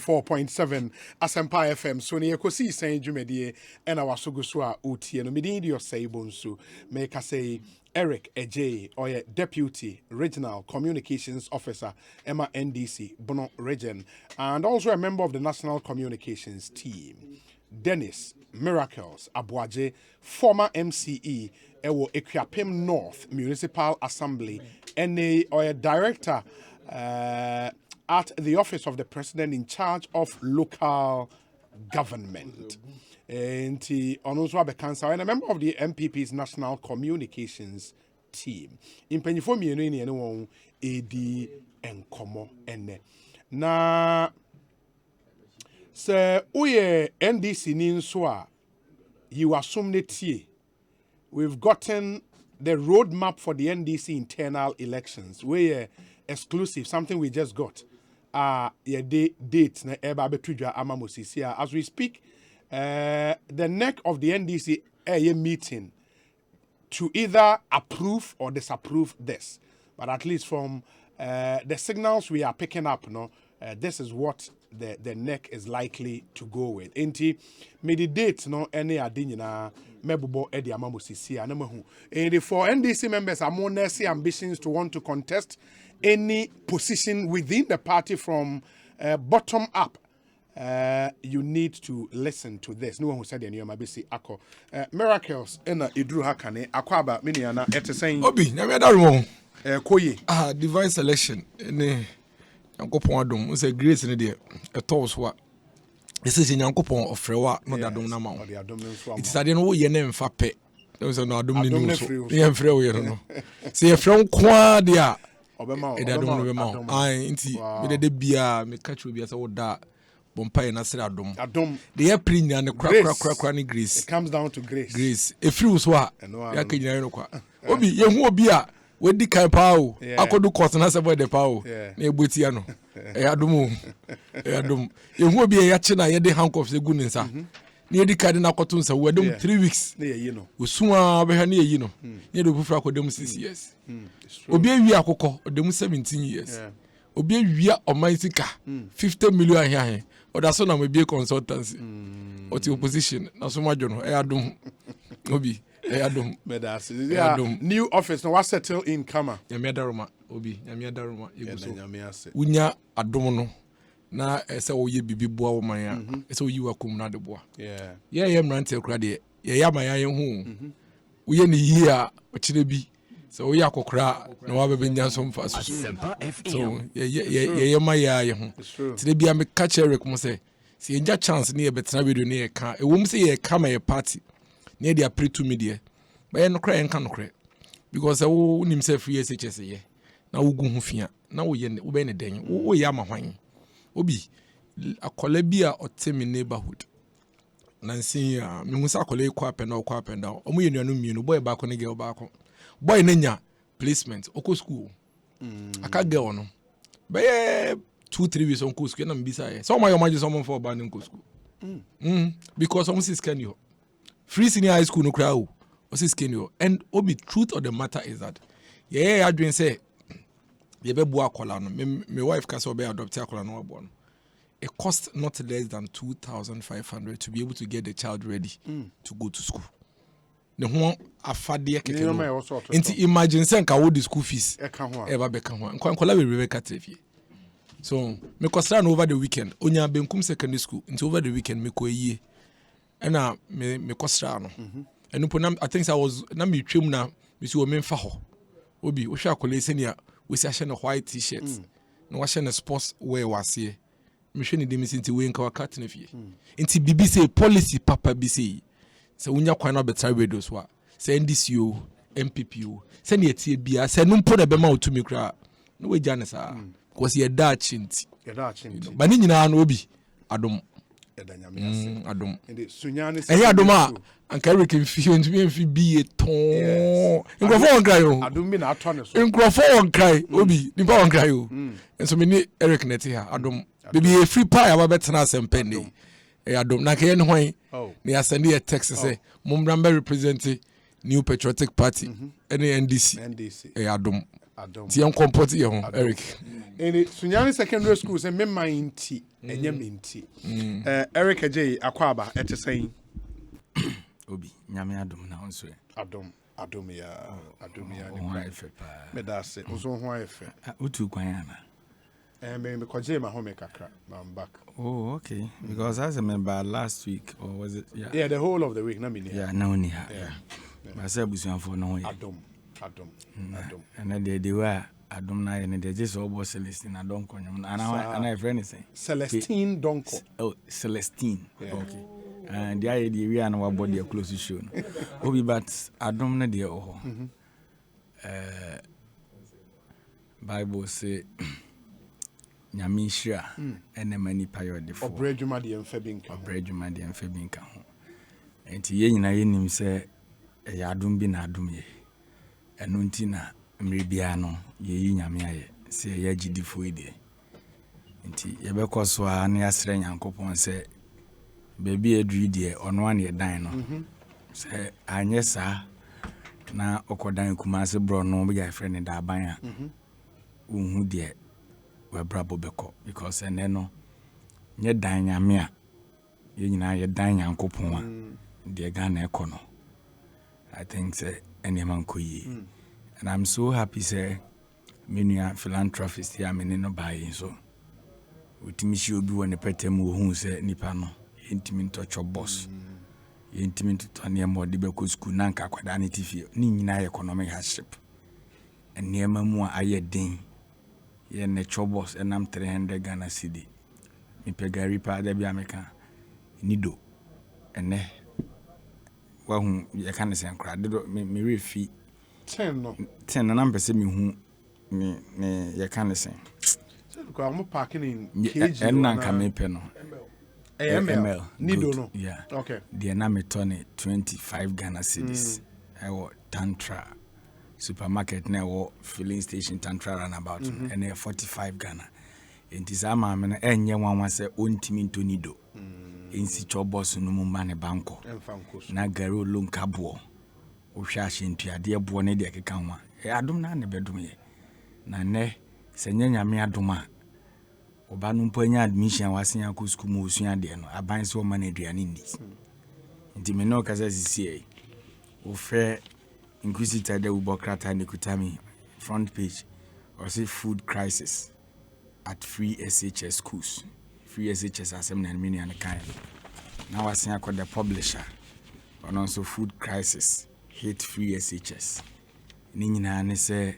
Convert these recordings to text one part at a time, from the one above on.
4.7 Asempa FM so ne Ekosiisen dwumedie ena wasogo so a otie no medin di osaibo nso make say Eric Ejay or Deputy Regional Communications Officer Emma NDC Bono Region, and also a member of the National Communications Team Dennis Miracles Abuaje, former MCE Ewo Ekuyapem North Municipal Assembly NA or a director at the Office of the President in charge of local government. And he also and a member of the MPP's National Communications Team. In Penifo Mienu anyone AD and Komo ene. Na se uye NDC ninswa you assume netie. We've gotten the roadmap for the NDC internal elections. We're exclusive, something we just got. Date na eba betudwa amamosisia. As we speak, the neck of the NDC meeting to either approve or disapprove this. But at least from the signals we are picking up, this is what the neck is likely to go with. Enti me the date any adinina mebubo edi amamosisia na mahu. And for NDC members are more ambitions to want to contest any position within the party from bottom up. You need to listen to this. No one who said any mabisi ako miracles ena idru hakane akwaba miniana etesen obi na me daru koye divine selection ne yankopon adom say grace ne de etos wa ese yankopon ofrewa no dadom na ma it is ade no wo ye ne mfa pe so no adom ne nu so ye mfre wo ye no se ye frem kwa de a obema ai nti me de bia me catch obi asa wo da bompai na sira adom de ye prinya ne kra ne grace. It comes down to grace efiri so a ya ka nyina no kwa obi ye hu obi a wedi kai pao akodu course na se boy de pao na ebotia no adom ye hu obi ya che na ye de handcuffs egu ne nsa na ye di kai na akoto nsa wo dem 3 weeks na ye yi no osua be ha na ye yi no ye do bufra akodem 6 years obi awi akokọ odem 17 years obi awia omansika 50 million here oda so na me be consultancy oti opposition na so madwo no adom obi adom medas new office no was settle in kama yamedaroma obi yamedaroma yeguso unya adom no na ese wo ye bibi boa wo man a ese wo yi wa kum na de boa ye mrante kura de ye ya man ya hu wo ye ni yi a o kire bi so we akokra na wa bebe nya so mfa so ye ma ya ho tire bia me catch Eric mo say se enja chance ne ye betena video ne ye ka e wom say ye ka ma ye party ne dia pre to media ba ye no kra ye nka no kra because wo nim say free SHS ye na wo gu hu fia na wo ye wo be ne den wo ye ama hwan obi akola bi a otemi neighborhood nansi a me hu say akola e kwa apenda omo ye nuanu mienu boy ba ko ne girl ba ko boy nenya placement oko school aka girl no be 2-3 weeks on school na mbisa ye so my imagine someone for abandon school because some is can you free senior high school no cry o is can you and obi truth of the matter is that I dream say ye be bo akola no me wife can so be adopt akola no abo no it costs not less than 2,500 to be able to get the child ready to go to school. The ho afade keke no nti imagine say nka wo the school fees eba beka ho nkola we Rebecca trefie so me kostra no over the weekend onya benkum secondary school nti over the weekend me ko yie na me kostra no enu po na I think I was na me twem na me si o me mfa ho obi wo hwa akola senia we si ahye no white t-shirts na wa hye no sports wear wase me hwe ni dem nti we nka wakat na fie nti bibi say policy papa bi say se unya kwan na betra radio so a se NDCO MPPO se ne etie bia se no mpo na be ma otumi kra no we gya ne sa because ye da chinti ba ni nyina na obi adom edanyame ase adom ende sunyane se adom a anka Eric mfi ntumi mfi bie ton nkrofo on cry o adom bi na ato ne so nkrofo on cry obi nipa on cry o enso me ni Eric neti ha adom baby e free pie aba betena asempende adom na ke ne hwan ne ya send a text say mumrambe represent New Patriotic Party NDC adom ti en comport ye ho Eric ene sunyane secondary school say me mind enye minti Eric J akwaba ete saying obi nyame adom na onso adom ya ni me da se ozo ho ayefe utu kwan ana me kwaje ma home kakra I'm back. Oh, okay. Because as I remember last week, or was it? Yeah, the whole of the week. Na me yeah, no, yeah. I said, "Busian for no." Adom. And then they were Adom na, and they just all Celestine. I don't call them. And I have anything. Celestine Donko. Oh, Celestine. Yeah. Okay. And the idea we are now body close to show. Obi, but Adom na dear. Oh. Bible say. Nyamishia ene mani payo de fo obredwuma de emfa bi nka ho enti ye nyina ye nim se ya adom bi na adom ye eno nti na mre bia no ye yi nyame aye se ya gidifo ide enti ye be koso a na yasre nyankopon se bebi edru de ono an ye dan no se anye sa na okodan kumase bro no be ya frɛ ne da ban a unhu de we brabo beko because eneno nye dan nyame a ye nyina ye dan nyankopon a de Ghana ekono I think say any man koyi and I'm so happy say menua philanthropist here me no buy so utimi shi obi woni petem wo hu say nipa no intimi ntocho boss intimi ntotone mo de beko school na nka kwada ne tifi ni nyina economic hardship enema mu a aye den ye ne chobos enam 300 Ghana cedi mi pegari pa da bia meka nido ene wa hu ye kan sen kra de me refi 10 no na mpese mi hu ne ye kan sen so ko am parking in kg enna kan me pe no ml nido no yeah okay de na me tone 25 Ghana cedis ewo tantra supermarket na wo filling station tantra runabout and 45 Ghana enti za ma me na enye nwanwa se ontimi ntonido ensi chobos no mu ma ne banko na garo lonkabo wo hwa ahyentuade ebo ne de keka ho adom na ne bedom ye na ne se nyanyame adom a oba no mpanya admission wasen akọ school mu osua de no aban se o ma na aduane ndi enti me no kasa sisi wo fe Inquisitor de Ubokrata Nikutami front page or say food crisis at free SHS schools. Free SHS assembly and many and kind. Now I see the publisher and also food crisis hate free SHS. Nina ne say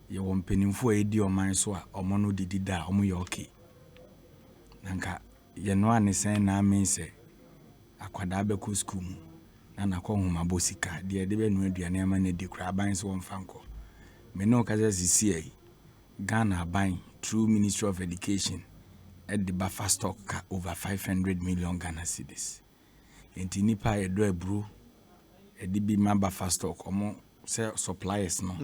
you want penny for a deal man so or mono did da omu yoki. Nanka ye no an say na mean say akwadabeku school. Na nakọ hu mabosika de be nu aduane ama na di kra ban so mfanko me no kaza sisi ai Ghana ban through Ministry of Education at the buffer stock over 500 million Ghana cedis enti nipa edo ebru edi bi ma buffer stock omo say suppliers no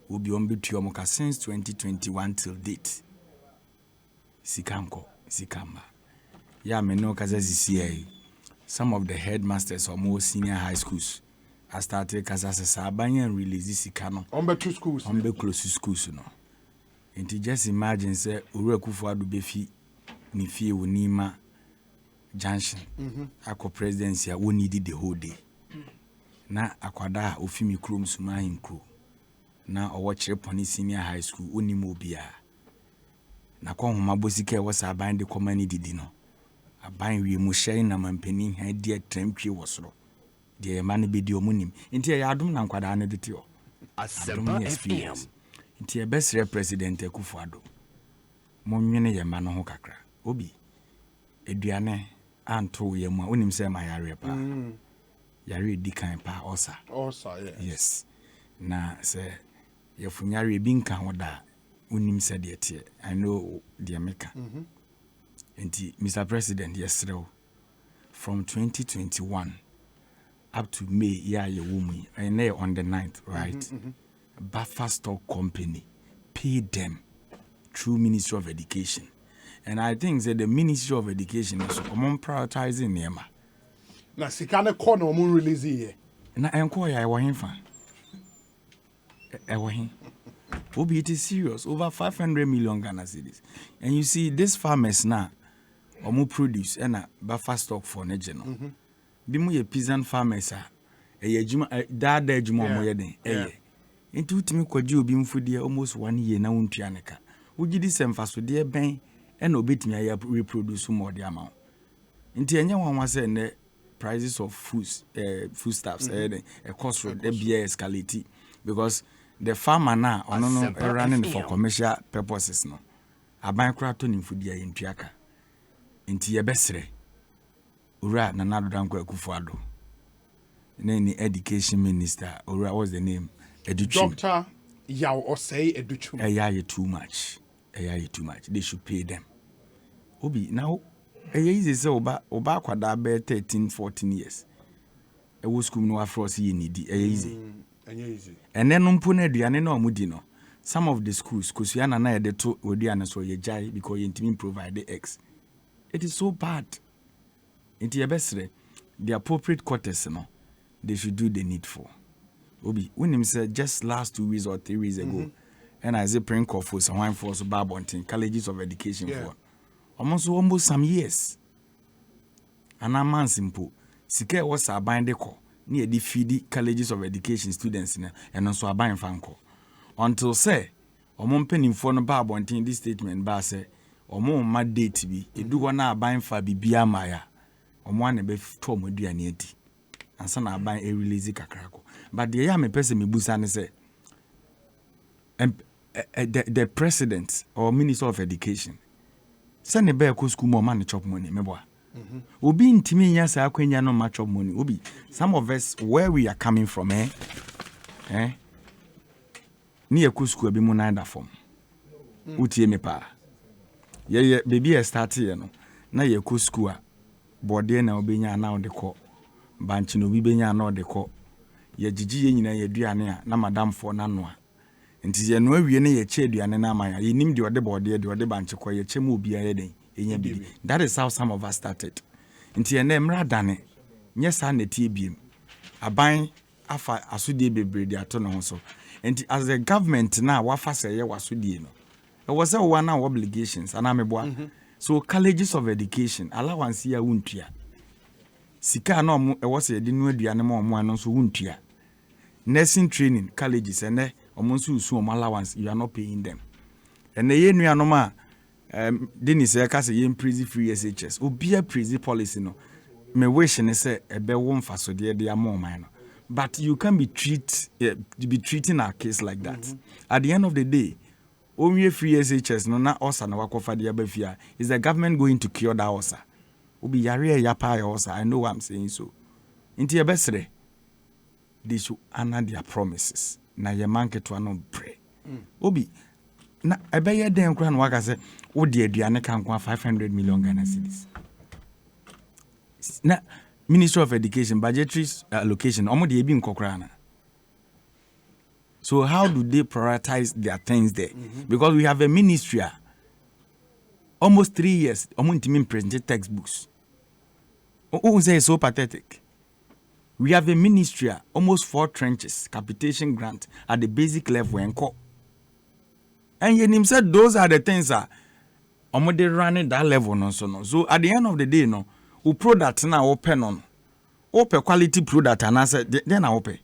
obi on betu omo ka since 2021 till date sikamba ya me no kaza sisi ai some of the headmasters or more senior high schools I started Kazasa Banyan release this ikano on be 2 schools on be close to schools no and just imagine say Urekufu adu befi ni fie wonima junction ako presidency a woni di the whole day na akwada ofimi krom suma hinkro na owo kire poni senior high school onimo obia na ko homa bosika e wasa aban de komani didi no aban wi mu hyɛn na mampani ha die trempie wɔ soro de ma ne bedi omunim nti ya adom na nkwada ne de tio adom experience nti e besre president Akufo-Addo monwene ye ma no ho kakra obi eduane anto ye mu onim sɛ ma yare pa yare di kan pa osa yes na sɛ ye funyare bi nka ho da onim sɛ de tie I know de meka Enti, Mr. President, yes, from 2021 up to May, yeah, you woman, and they on the 9th, right? Buffer Stock Company paid them through Ministry of Education. And I think that the Ministry of Education is prioritizing them. Na sikane corner omun release here. Na enko ya ewo hinfa. Ewo hin. Obi, it is serious. Over 500 million Ghana cedis. And you see, these farmers now, omo produce na buffer stock for ne je no bi mu ye peasant farmers a ejuma da ejuma omo ye den enti utimi kwaji obi mfudie almost 1 year na wontua ne ka wugidi semfasode ben na obetimi ya reproduce more the amount enti enye wanwa say ne prices of foodstuffs the cost road be escalate because the farmer now no running for commercial purposes no aban kra to nimfudie yentuaka enti ye besere ura na nadodankwa Akufo-Addo ni education minister ura what's the name Dr. Yaw Osei Educhum. Too much. They should pay them. Obi now easy say oba kwada be 13-14 years. E wo school no afro see need easy. Easy. And then umpo na aduane na omudi no. Some of the schools kusua na ye de to aduane so ye jai because ye ntimi provide the X. It is so bad. Inti ye besre the appropriate quarters no they should do the needful. Obi, when him said just last 2 weeks or 3 weeks ago, and I say praying call for some for Barbontin, colleges of education for almost some years. And a man simple. Sike was a bind the call near the feedy colleges of education students and also a buying fan call. Until say, or mon penny for no Barbontin this statement, bar say, or more mad day to be, a do one buying for Bibia Maya, or one a bef Tom with Dianeti, and some are buying a release kakrako. But the young person me busane say the president or minister of education send a bear school more money chop money meboa obi ntimi nya sa akwanya no match of money obi some of us where we are coming from ni ekɔ school bi mu na form utie me pa ye baby e start ye no na ye ekɔ school a bode na obenya na ode kɔ banchi no bi benya na ode kɔ ye gigi ye nyina ye duane a na madam fo na no a nti ye no awie ne ye che duane na amaya ye nim de ode bode de ode banchi kɔ ye che mu obi aye den enya bi. That is how some of us started. Nti ye na emra dane nye sa na tie biem aban afa asodie bebre de ato no ho so. Nti as the government na wafa say ye wasodie no it was a one obligations and ameboa so colleges of education allowance ya wuntua sika na omo e wose de no aduane ma omo ano so wuntua nursing training colleges and omo so usu omo allowance you are not paying them and ye nuanom a Dennis e ka say ye prison free SHS obi a prison policy no me wish ne say ebe wo mfasode de amon no but you can be treating our case like that at the end of the day only free SHS no na osa na wakofa de abafia is the government going to cure that osa obi yare ya pa ya osa. I know what I'm saying. So inti ebesre they should honor their promises na ye manke to no pray obi na ebeye den kura no waka say wo de aduane kan kwa 500 million Ghana cedis na Ministry of Education budgetary allocation omo de ebi nkokra na. So how do they prioritize their things there? Because we have a ministry almost 3 years omo ntimi present textbooks. Oh, say so pathetic. We have a ministry almost 4 trenches capitation grant at the basic level enko. And you said those are the things omo they running that level no so no. So at the end of the day no, we product na open on. Open quality product and I said then I open.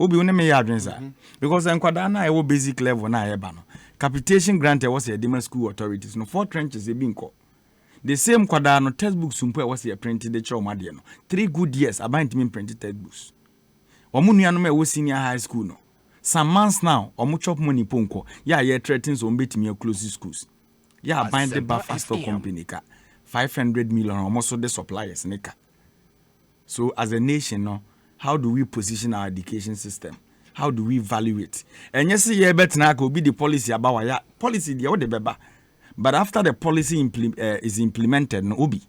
Obi one me ya adwen sa because enkwada na e wo basic level na eba no capitation grant e was a demand school authorities no 4 trenches e bi nko the same kwada no textbooks mpo e was a printed the chaw made no 3 good years about me printed textbooks omu nuanom e wo senior high school no some months now omu chop money ponko ya ye threatens on betimi close schools ya bind the buffer stock company ka 500 million omo so the suppliers nika. So as a nation no, how do we position our education system? How do we value it? And yes, yeah, but now could be the policy about ya policy the other beba. But after the policy is implemented, no obi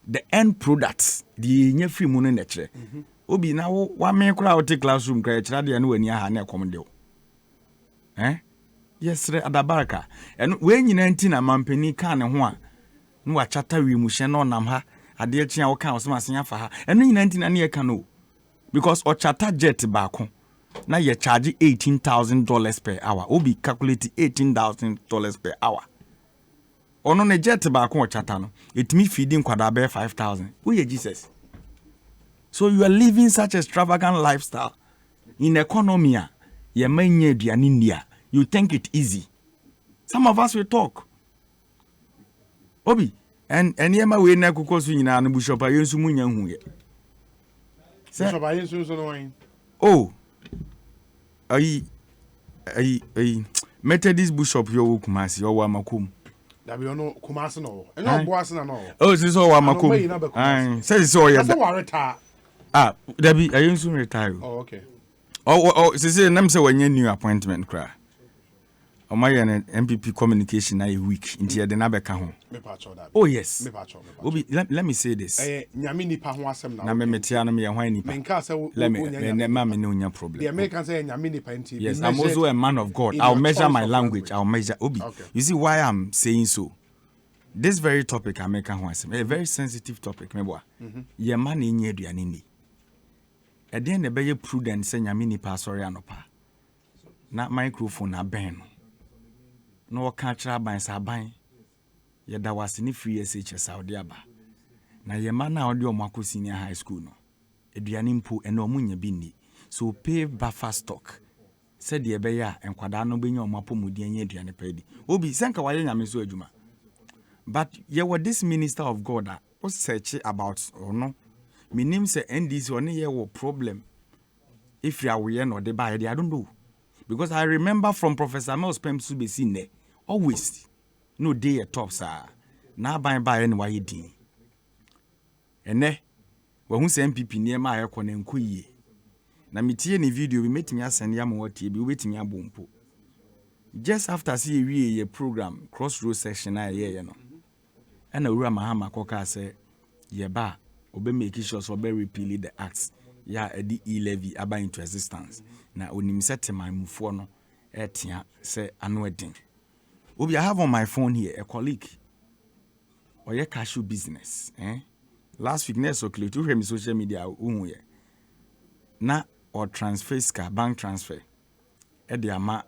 the end products the nye free money nature. Obi now one man crowd take classroom create radio and when you have na come do. Yes, adabaraka. And when you 19 a mampeni kan ho a no wa chata wi mu hye no nam ha ade chia wo kan osemasen afa ha. And no 19 na ne kan no. Because Ochata jet baako na ye charge $18,000 per hour. Obi calculate $18,000 per hour. ono ne jet ba ko chata no etimi feeding kwada be 5,000 who Jesus. So you are living such a extravagant lifestyle in economy ye manye aduane India. You think it easy. Some of us will talk Obi and yema we na kukoso nyina no bishop ayensu munya hu ye. Bishop ayensu so no. Oh. Ayi Methodist bishop yo Kumasi yo wa makum. Da be no Kumasi no. Enyo boase na no. Oh, this so wa makum. Say so ya. Say wa retire. Da bi ayensu retire. Oh, okay. Oh, say nam say wanya new appointment kra. Omaye an MPP communication na a week into the nabeka ho. Oh yes. Obi, let me say this. Nyame nipa ho asem na. Na me metia no me hwan nipa. Menka say let me ma me no nya problem. The American say nyame nipa nti. Yes, I'm also a man of God. I'll measure my language. I'll measure Obi. Okay. You see why I'm saying so? This very topic I make ho asem. A very sensitive topic me boa. Ye man nya aduane ni. E den na be ye prudent say nyame nipa sorry anopa. Na microphone na ben no. No catcher by Saban. Yada was in free SH Saudi Aba. Na ye man audio Mako Senior High School no. Eduanimpo and no munya bindi. So pay buffer stock. Said ye beya and quadano bin your mapo mudian yedian pedi. Obi sanka wayanya miso ejuma. But ye were this minister of God was search about or no. Me name say NDC or ye wo problem. If you are we no de buy I don't know. Because I remember from Professor Mel's Pem Subesine, always no day at top, sir. Now by any way din. And ne, when who say MPP near my aircon and kuye. Na metie any video we meeting us and yam what be waiting ya bumpo. Just after see a program, crossroad section, I hear no. And a Mahama Koka say, ye ba, obe make sure so be repeal the acts. Ya edi e-levy aba into existence. Na onim sete my mufo no etia say anwedin. Obi I have on my phone here a colleague. Oye cashew business, Last week next october to hear me social media unwe. Na or transfer ska bank transfer. E de ama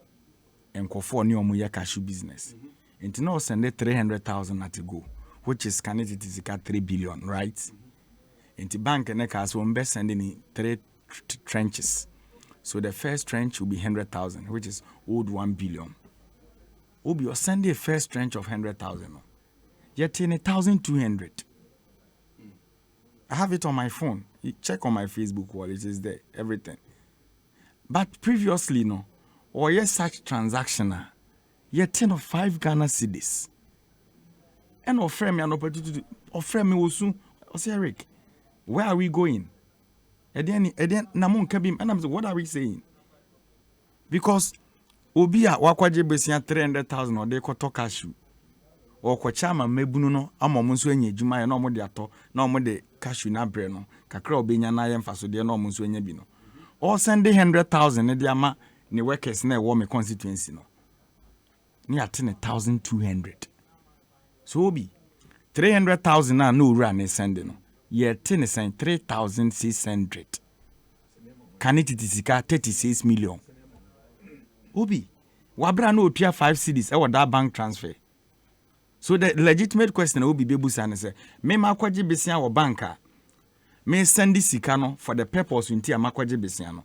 enkofo ni omo ye cashew business. Enti na send 300,000 at go, which is can it is 3 billion, right? Into bank and nekas will be sending in 3 trenches. So the first trench will be 100,000, which is owed 1 billion. Obi or send a first trench of 100,000. Yet in 1,200. I have it on my phone. You check on my Facebook wall, it is there, everything. But previously, no, or yes, such transaction, yet 10 of 5 Ghana cedis. And offer me an opportunity, offer me also, or say Eric. Where are we going? And then Namon Kabim, and I'm saying, what are we saying? Because Obia wakwaje besia 300,000 or de koto cashew. Or kwachama mebuno amomunso enye juma ya no mo de ato na mo de cashew na bre no kakra obenya na ye mfaso de no munso enye bi no. Or send 100,000 de ama ne workers na wo me constituency no. Ni atene 1,200. So obi 300,000 na no ura ne send no. Ye ten saying 3,600. Can it sika 36 million? Obi, wabra no pia 5 cedis e that bank transfer. So the legitimate question will be bebusa and say, me makwaje besia wo banka. Me send sika no for the purpose unti amakwaje besia no.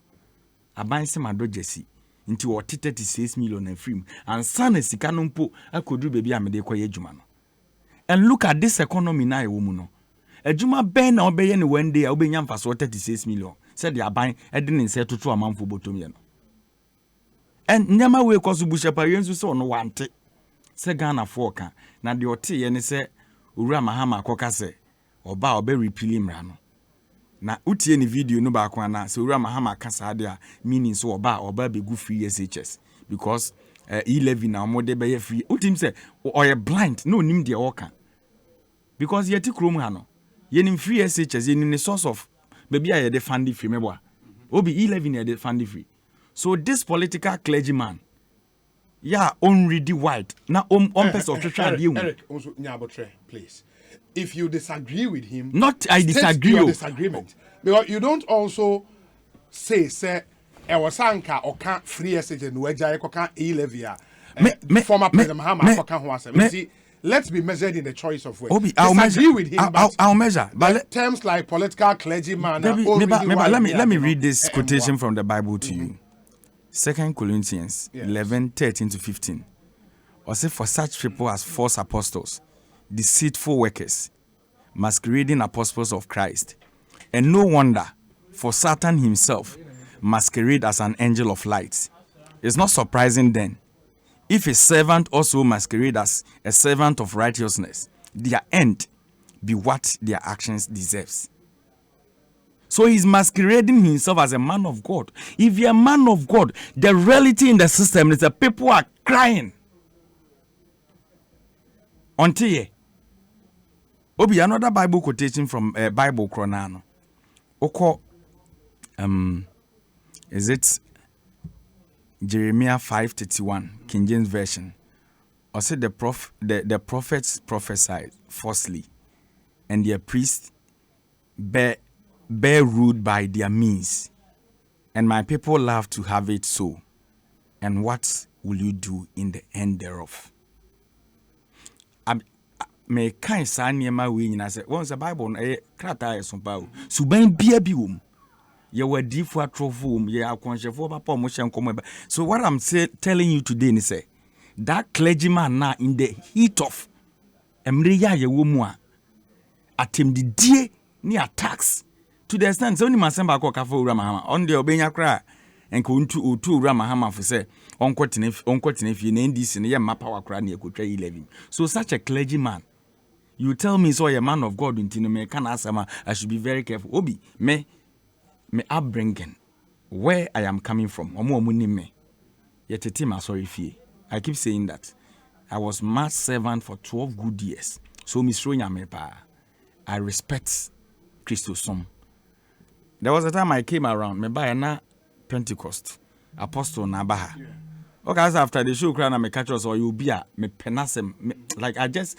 Aban se mado jesi unti wo 36 million and free. And sana sika no mpo akodu bebi amede kwa yedwuma no. And look at this economy na e wo mu no. Ejuma ben na obeye ne one day obenya mfaso 36 million. Said the aban edin nse tutu amanfo botom ye no. And nyama we koso bushapa yensu so no wante. Se Ghana foka na de ote ye ne se owura mahama akoka se oba obe repeal mra no. Na utie ni video no ba kwa na se owura mahama kasa ade a meaning so oba begu free SHS because e-levy na omode be ye free. Utim se oye blind no nim de oka. Because yeti krom ha no. Yenim free SHS yenim the source of maybe I had funding free meboa. Obi e-levy na the funding free. So this political clergyman, unready white. Now person of Eric, please. If you disagree with him, not I disagree. Your disagreement. Because you don't also say Ewasanka or can't free SHS and Weja can't e-levy. Former President Mahama can't. See, let's be measured in the choice of words. Obi, I'll measure with him. I'll measure. But terms like political clergyman. Let me read this quotation from the Bible to you. 2 Corinthians 11:13-15. Or say, for such people as false apostles, deceitful workers, masquerading apostles of Christ, and no wonder, for Satan himself masquerade as an angel of light. It's not surprising then, if a servant also masquerade as a servant of righteousness, their end be what their actions deserves. So he's masquerading himself as a man of God. If you're a man of God, the reality in the system is that people are crying. Until ye. Obi, another Bible quotation from Bible Chronano. Oko, is it Jeremiah 5:31, King James Version? Or say the prophets prophesied falsely, and their priests bear ruled by their means, and my people love to have it so. And what will you do in the end thereof? Me kind sa niema we nyina se won se Bible no krata ye so ba o suban bia bi wom ye wadifu atrofo ye akonhefo papa mo hyenkom ba. So what I'm telling you today is say that clergyman now in the heat of emre ya ye wo mu a atemdidie ni attacks to the extent so ni masemba ko kafa owura mahama on the obenya kra enko otu owura mahama for say onkotene fie na ndc ne ye mapa wakra na ekotwa 11. So such a clergyman, you tell me so a man of God into me can asama, I should be very careful. Obi me upbringing, where I am coming from, me yet sorry fee. I keep saying that I was mass servant for 12 good years. So Miss Ronya, I respect Christosum. There was a time I came around me by na Pentecost apostle Nabaha. Okay, after the show, crown me catch us or you be a me penasem like I just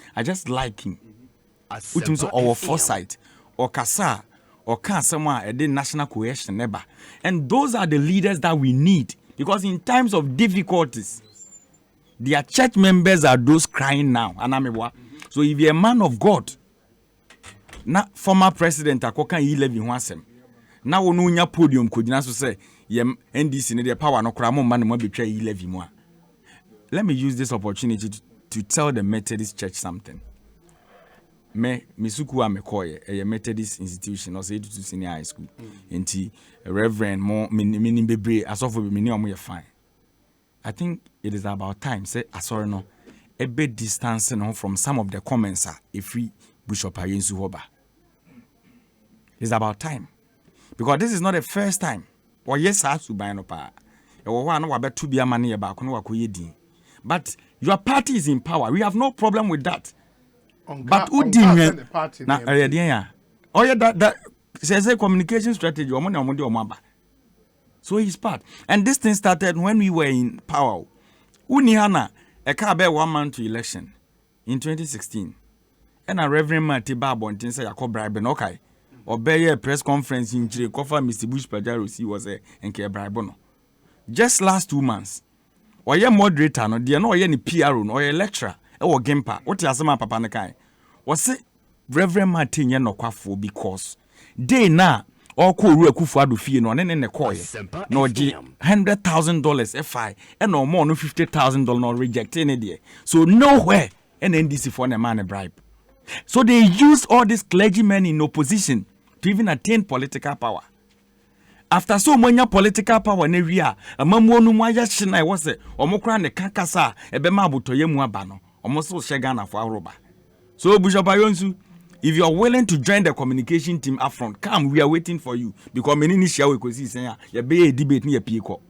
like him. Which means our foresight or kasa or can someone a national cohesion never. And those are the leaders that we need, because in times of difficulties, their church members are those crying now. So if you're a man of God, na former president akoka 11 wasem. Now no nya podium could na so say NDC need the power no kra mo man mo betray 11 mo. Let me use this opportunity to tell the Methodist Church something. Me misuku amekoye a Methodist institution or say to senior high school. Enti reverend mo meaning bebre asofo be meni omo ye fine. I think it is about time say asori no a bit distance from some of the comments if we Bishop Ayensu Hoba. It's about time. Because this is not the first time. Or yes, I have to buy no pa. But your party is in power. We have no problem with that. But who didn't? Oh yeah, that says a communication strategy. So he's part. And this thing started when we were in power. Unihana, a car bear 1 month to election in 2016. And a Reverend Marty Babo and say I call bribe okay. Or bear a press conference in Chile, Mr. Bush Pajaro, he was a and care bribe. Just last 2 months. Or your moderator, no, dear, no, any PR or a lecturer, or Gimpa, what is my papa Nakai? Was it Reverend Martin Yanokafo because they now all cool Kufuadu fee no and the coy, no $100,000 FI, and no more no $50,000 no reject any day. So nowhere an NDC for a man a bribe. So they use all these clergymen in opposition to even attain political power. After so many political power in area, a mamuanu waya shina was it, or mokra ne kankasa, a bemabu to yemuabano, almost so shagana for Aroba. So Bishop Ayonsu, if you are willing to join the communication team up front, come, we are waiting for you. Because many nisha Ekosiisen ya be a debate near Pico.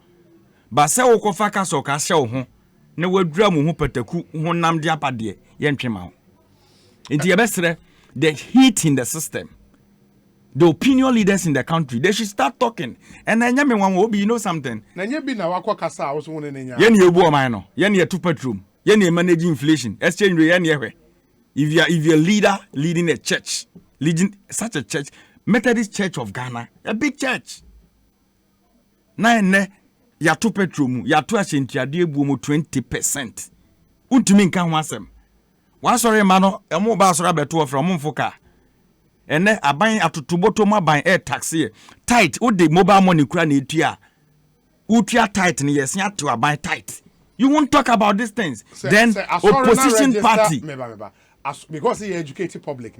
But say oko faka so ka show ho, ne wadra mu ho pataku ho nam dia pade, yentwema. Into your best, the heat in the system, the opinion leaders in the country, they should start talking. And then you know something. Yen you bo mine, yen you 2 bedroom, yen you manage inflation, exchange rate yen. If you're a leader leading a church, leading such a church, Methodist Church of Ghana, a big church. Na ya 2 bedroom, ya 2 asenti ya 20%. Untumin kan wasem. One sorry mano, a more bass rabbit from Mumfoka. And then a buying at Tuboto ma buying air taxi. Tight, would the mobile money cranny tia. Utia tight and yes, not to a buy tight. You won't talk about these things. Then opposition party. Because he educated public,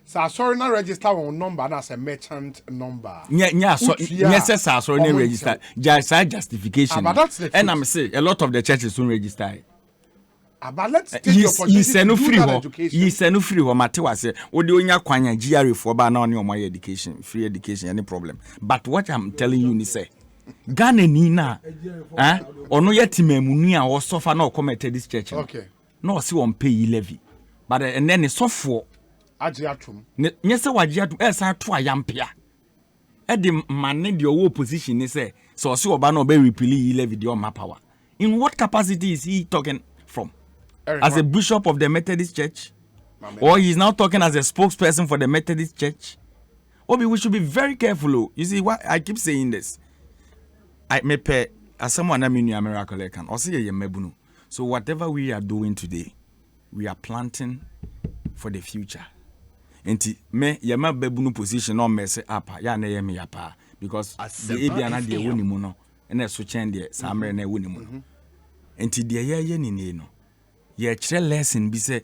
so sorry not register on number as a merchant number. Yeah, so yes, sorry, no register. Just justification. But that's the truth. And I'm saying a lot of the churches don't register. But let's take the opportunity to do that education. He send free ho Matewa say what do you kwanya GRE for ba na on my education, free education, any problem. But what I'm telling you is say Ghana ni na ono yetimemunu a wo suffer na committed this church. Okay. No see on pay levy. But and then it's software agiatum. Nyese wagiatum esa to ayampia. E de manne the owo position ni say so see oba na obe repeal levy the on power. In what capacity is he talking from? As a bishop of the Methodist Church? Or he's now talking as a spokesperson for the Methodist Church? Obi, we should be very careful. You see, why I keep saying this. I may pay as someone I mean a miracle I can. So whatever we are doing today, we are planting for the future. Enti me yama bebunu position no mess up ya na yemi yapa because the ebia na de woni mu no na so chen de samre na woni mu no. Enti de ye ni no. Ye kire lesson bi se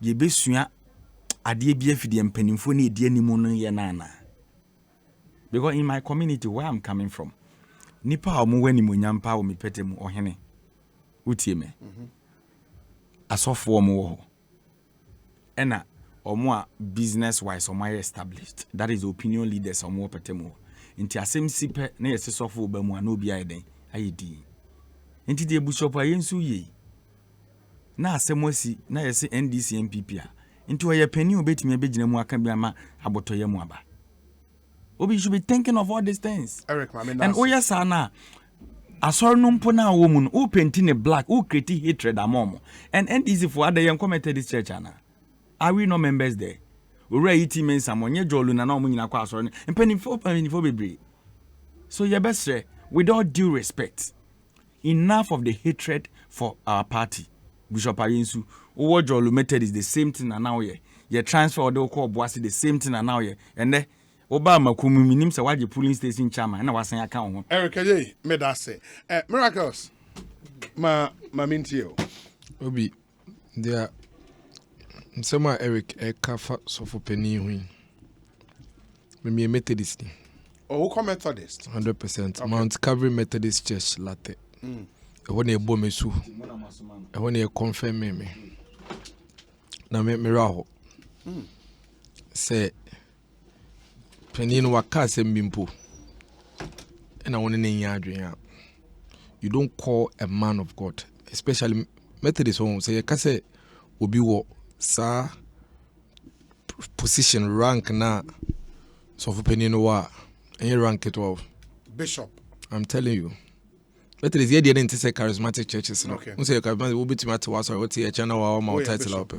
ye besua ade bi afide mpanimfo na edi animu no ye nana. Because in my community where I'm coming from, nipa omo wani mu nyampa o mepete mu ohene. Utie me. Asofo omo wo. Ena omo a business wise omo established. That is opinion leaders omo pete mu. Nti asem sipe na yesi sofo ba mu ana obi ayeden ayedi. Nti de bushop ayensu ye. Na asemosi na yesi NDC MPP a nti oye pani obetimi abegina mu aka bi ama abotoye mu aba. Obi should be thinking of all these things. Eric, and oya sana asor no mpo na wo mu no o painting a black o create hatred among and NDC for other young committed this church ana. Are we no members there? Ora yiti men samonye jolu na omu nyina kwa asor no mpanifo bebre. So ye best say with all due respect, enough of the hatred for our party. Bishop Ayensu, Owo Jolu method is the same thing and now ye transfer or the call Boasi the same thing and now and then Obama Kumuminim sa waji polling station chairman and I was saying account. Eric Aye, made us say miracles. Ma mintio. Obi there Nsema Eric Ekafa sofo penny hui. Me Methodist. Oh, who Methodist? 100%. Okay. Mount Calvary Methodist Church latte. When you bomb me so, when you confirm me, na me raho. Say, penny no waka sembimpo. And I want to name you. You don't call a man of God, especially Methodist home. Say, you can say, obi wo sa position rank na so for penny no wa, and you rank it 12. Bishop. I'm telling you. But it is here didn't say charismatic churches. No, okay. Say charismatic will be to matter what or a channel or my title up.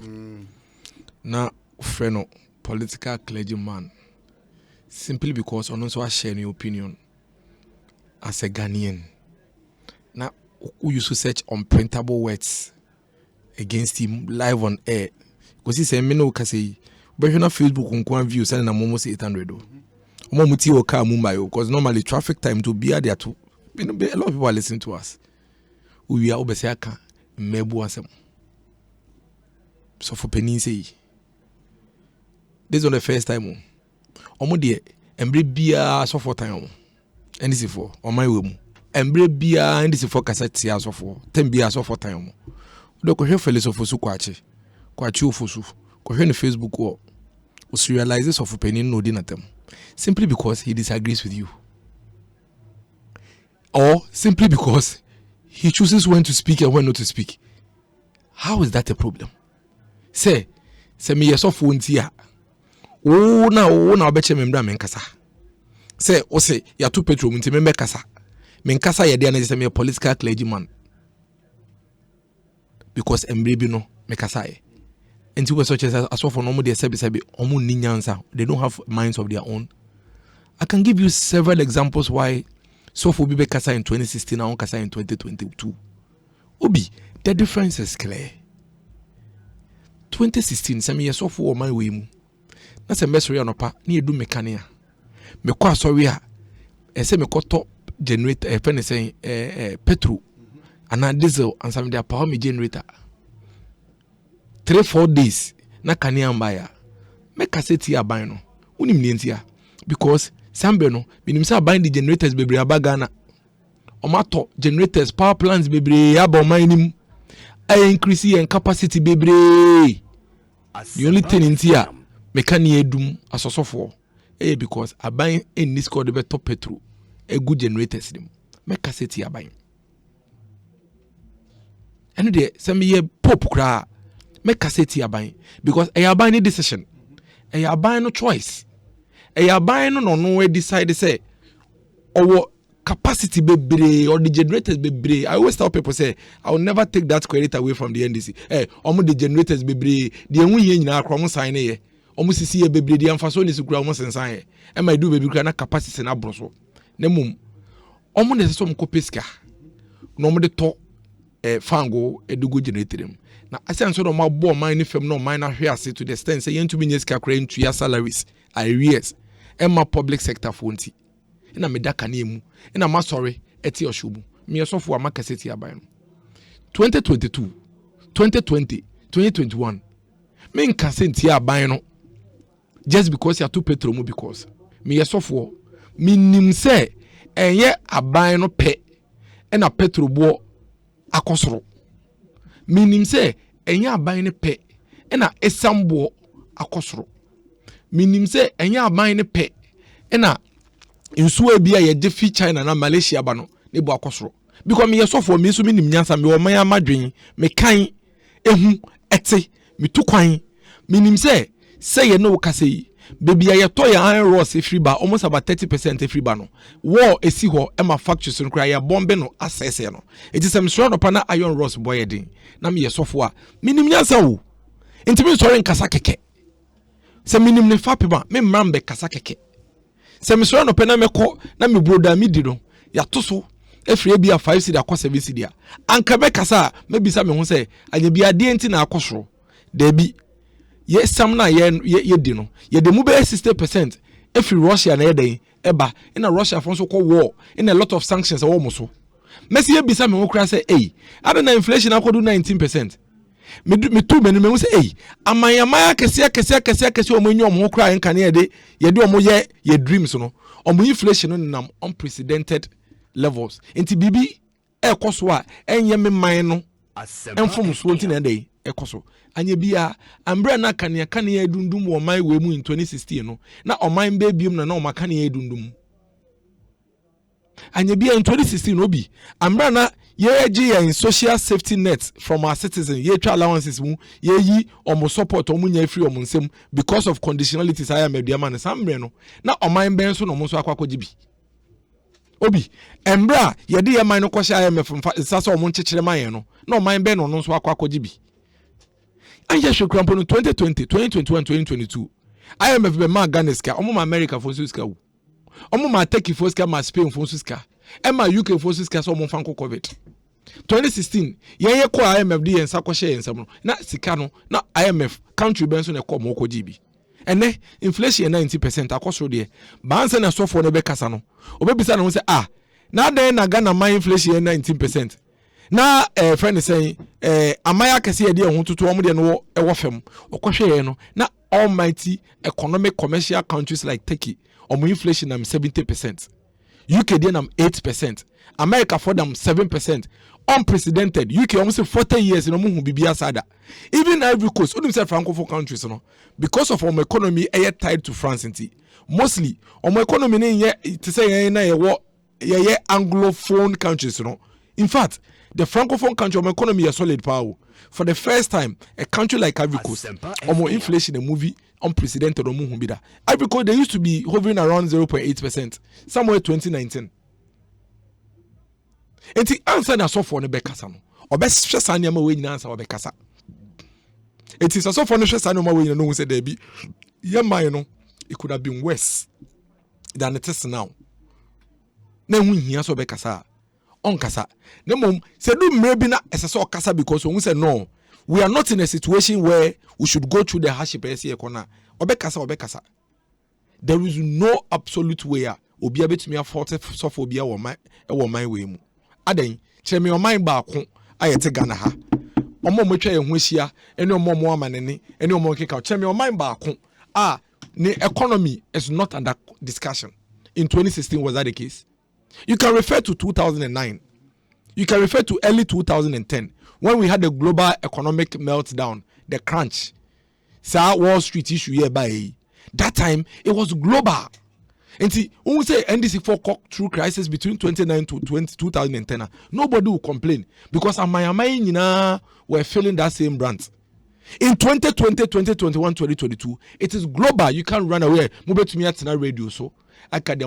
Now, friend, political clergyman, simply because on also share your opinion as a Ghanaian. Now, who used to search unprintable words against him live on air because he said, "Me no kasi." But you know, Facebook on one view selling almost 800. Omomuti o car mumbai because normally traffic time to be there to. A lot of people are listening to us. We are obesiaka mebu asem. So for penny say, this is not the first time. Omo de embre bia so for time. And this is for on my way. Embre bia and this is for cassette ya so for 10 bia so for time. Do ko hwe fele so for su kwachi ofosu. Ko hwe no Facebook wo. We realize this of penny no di na tem. Simply because he disagrees with you. Or simply because he chooses when to speak and when not to speak. How is that a problem? Say me yesof wontia. Oh na obeche membra menkasa. Say o say ya tu petro munti me mekasa. Menkasa ye dey na say me a political clergyman. Because embre no mekasa ye. Enti we such as for no mo dey sebi omo ni nyansa. They don't have minds of their own. I can give you several examples why so for Bibe Kasa in 2016 and Kasa in 2022. Obi, the difference is clear. 2016 sɛ meyɛ sɔfo wɔ man wei mu na sɛ mɛsɔre anɔpa na yɛdu mekane a mekɔ asɔre a ɛsɛ mekɔtɔ generator ɛpɛ ne sɛ petrol ana diesel ansa mede apawa me generator 3-4 days na kanea mbaya meka sɛ ti aban no wonim ne ntia because sambe no minim sɛ aban de generators bebree aba Ghana omato generators power plants bebree aba oman nim ay increase yen capacity bebree. The only thing ntia meka ne edum asosofo because aban ennis called the top petrol a good generators nim meka sɛ ti aban eno de sɛ meyɛ pop kra meka sɛ ti aban because aban ni decision aban no choice aban no no decide say our capacity bebre or the generators bebre. I always tell people say I will never take that credit away from the NDC. Omo the generators bebre the enwu ye nyina akra mo sign ye omo sisi ye bebre the amfaso ni sukura omo sensan ye e ma do bebre kra na capacity na broso na mum omo ne so mko peska na omo de to fango edugo generator mu na asan so no ma bo man ni fam no man na hwe ase to the extent say yentu binye ska kra ntu ya salaries arrears Emma public sector fonti ina medaka na emu ina ma sorry eti oshubu me yesofo amaka seti aban no 2022 2020 2021 me nka senti aban no just because ya to petrol mu because me yesofo minim se enye aban no pe ina petrol bo akosoro minim se enye aban no pe ina esambo akosoro minim se enya aban ne pe ena nsuo bia ye de fi China na Malaysia ba no ne bo akosoro because me yesofo me so minim nyansa me o man amadwen me kan ehu ete me tu kwan minim se ye no kase yi bebia ye to ya iron rods free ba almost about 30% free ba no war esi ho e ma factories no kra ya bombe no asese no it is some sure no pa na iron rods boy din na me yesofo a minim nyansa wo ntimi sori nkasa keke se minim ne fapima me mrambe kasa keke se me so no pena me ko na me broda mi di no ya to so efre bia 5 cedi akọ 7 cedi a anka be kasa me bisa me ho se anya bia de enti na akosoro da bi ye sam na ye di no ye de mu be 60% efre Russia na ye den eba ina Russia fon so ko war in a lot of sanctions wo mo so me se ye bisa me ho kra se na inflation akodu 19%. Me tu me no say amanyamaya kese o manyu omo kra enka ne ye de omo ye dreams no omo inflation no nam unprecedented levels enti bibi ekoso a enye me man no enfom so enti na dey ekoso anya bia ambra na kane dundum wo man we mu in 2016 no na oman be biom na o makane dundum anya bia in 2016 obi ambra na ye in social safety net from our citizens ye try allowances mu ye yi omo support omo nya free omo nsem because of conditionalities I am eduama na sambre no na oman ben so no mo so akwakoji bi obi embra ye de ye man no kwhya IMF sasa omo nchekere man no na oman ben no so akwakoji bi anya hwekrampo no 2020 2021 2022 IMF be ma Ghana ska omo ma America for so ska wo omo ma Turkey for ska ma Spain for so ska Emma UK forces ka so mo fanko COVID 2016 ye ko IMF di yensa ko hye yensam no na sika no na IMF country ben so na ko mo ko GB ene inflation 90% akoso de banse na sofo no be kasa no obebisa na ho se na den na Ghana my inflation 19% na friend say amaya kase ye de ho tutu omo de no e wo fam okohwe ye no na almighty economic commercial countries like Turkey omo inflation na 70%. UK did 8%, America for them 7%, unprecedented. UK almost 40 years in Bibia Sada. Even Ivory Coast, only say Francophone countries, because of our economy, tied to France. Mostly, our economy to say Anglophone countries. In fact, the Francophone country, our economy is solid power. For the first time, a country like Ivory Coast, more inflation in a movie. Unprecedented or muhumbida. Ivory Coast they used to be hovering around 0.8%, somewhere 2019. And the answer na so for ne bekasa no. Obes hwesa ne ma we nyina answer obekasa. It is so for ne hwesa ne ma we nyina no say there be ye man no it could have been worse than it is now. Na hu hia so bekasa. On kasa. Ne mom se do mre bi na ese so kasa because won say no. we are not in a situation where we should go through the hardship. Obekasa. There is no absolute way. Obi abetumi afford suffer obi a my way mu. Aden, kyerɛ me ɔman baako ayete Ghana ha. Omo metwa ye ho ahia, ene omo amanene, ene omo keka. Kyerɛ me ɔman baako the economy is not under discussion. In 2016, was that the case? You can refer to 2009. You can refer to early 2010 when we had the global economic meltdown, the crunch. Wall Street issue here by that time it was global. And see, when we say NDC for through crisis between 2009 to 2010, nobody will complain because Amayamai were feeling that same brand. In 2020, 2021, 2022, it is global. You can't run away. Move to me at radio so. Nobody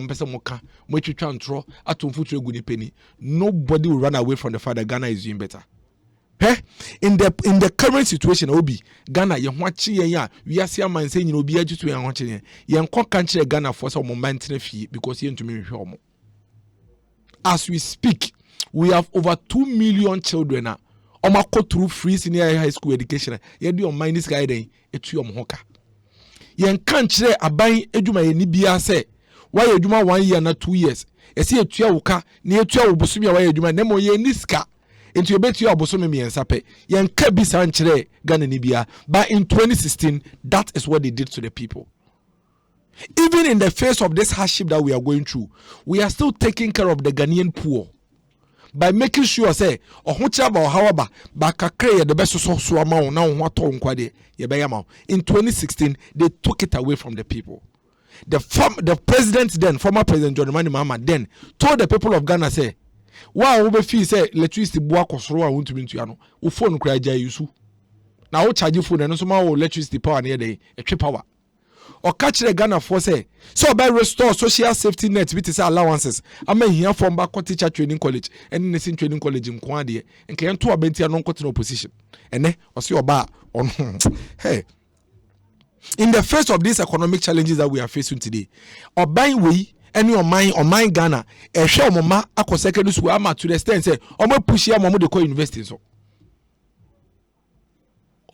will run away from the fact that Ghana is doing better. In the current situation, Obi Ghana, you watching we are seeing man saying you be able to watching you country Ghana for some momentum fee because you to me. As we speak, we have over 2 million children now. Go through free senior high school education. You do your mind this guy then etu your hoka. You can't say abai ejuma ye ni bia say why ejuma 1 year na 2 years. You see etu ya woka ni etu ya obosumi why ejuma nemo ye niska. Into your bet you abosomi mi ensape. You can't be sanchire Ghana ni bia. But in 2016, that is what they did to the people. Even in the face of this hardship that we are going through, we are still taking care of the Ghanaian poor. By making sure say however the best so amount now in 2016 they took it away from the people. The president then, former president John Mahama then told the people of Ghana say, wow, we feel say electricity boa kosoro a won't to ano wo phone kura ja yusu na wo charge phone no so ma wo electricity power na dey etwe power or catch the Ghana for say so by restore social safety net with allowances ama here from back teacher training college and nursing training college in kwade nke ento abenti anon kote opposition ene o se oba on hey in the face of these economic challenges that we are facing today oban we any on my Ghana e hwe omoma akọ secondary school ama to the extent say omo push ya momo de ko university so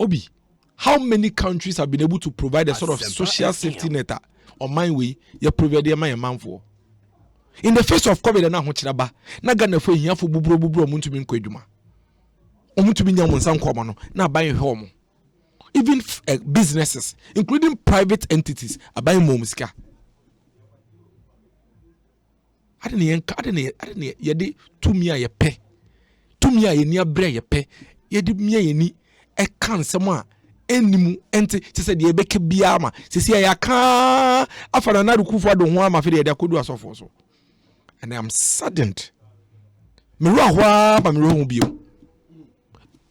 Obi, how many countries have been able to provide a sort of social safety net on my way you provide my man for? In the face of COVID and now chiraba, na Ghana for here for bubro muntu min kwadwuma. Omuntu bi nyam nsan kwama no na buy home. Even businesses, including private entities, are buying more musika. Adene yede tumia ye pe. Tumia ye ni abre ye pe. Yede mia ye ni e kan sema enimu ente se se de ebeke bia ma se se ya ka afana na rukufu ado ho ama fe de akodu asofo so. And I am saddened. Me ro ahwa ba me ro hu bio.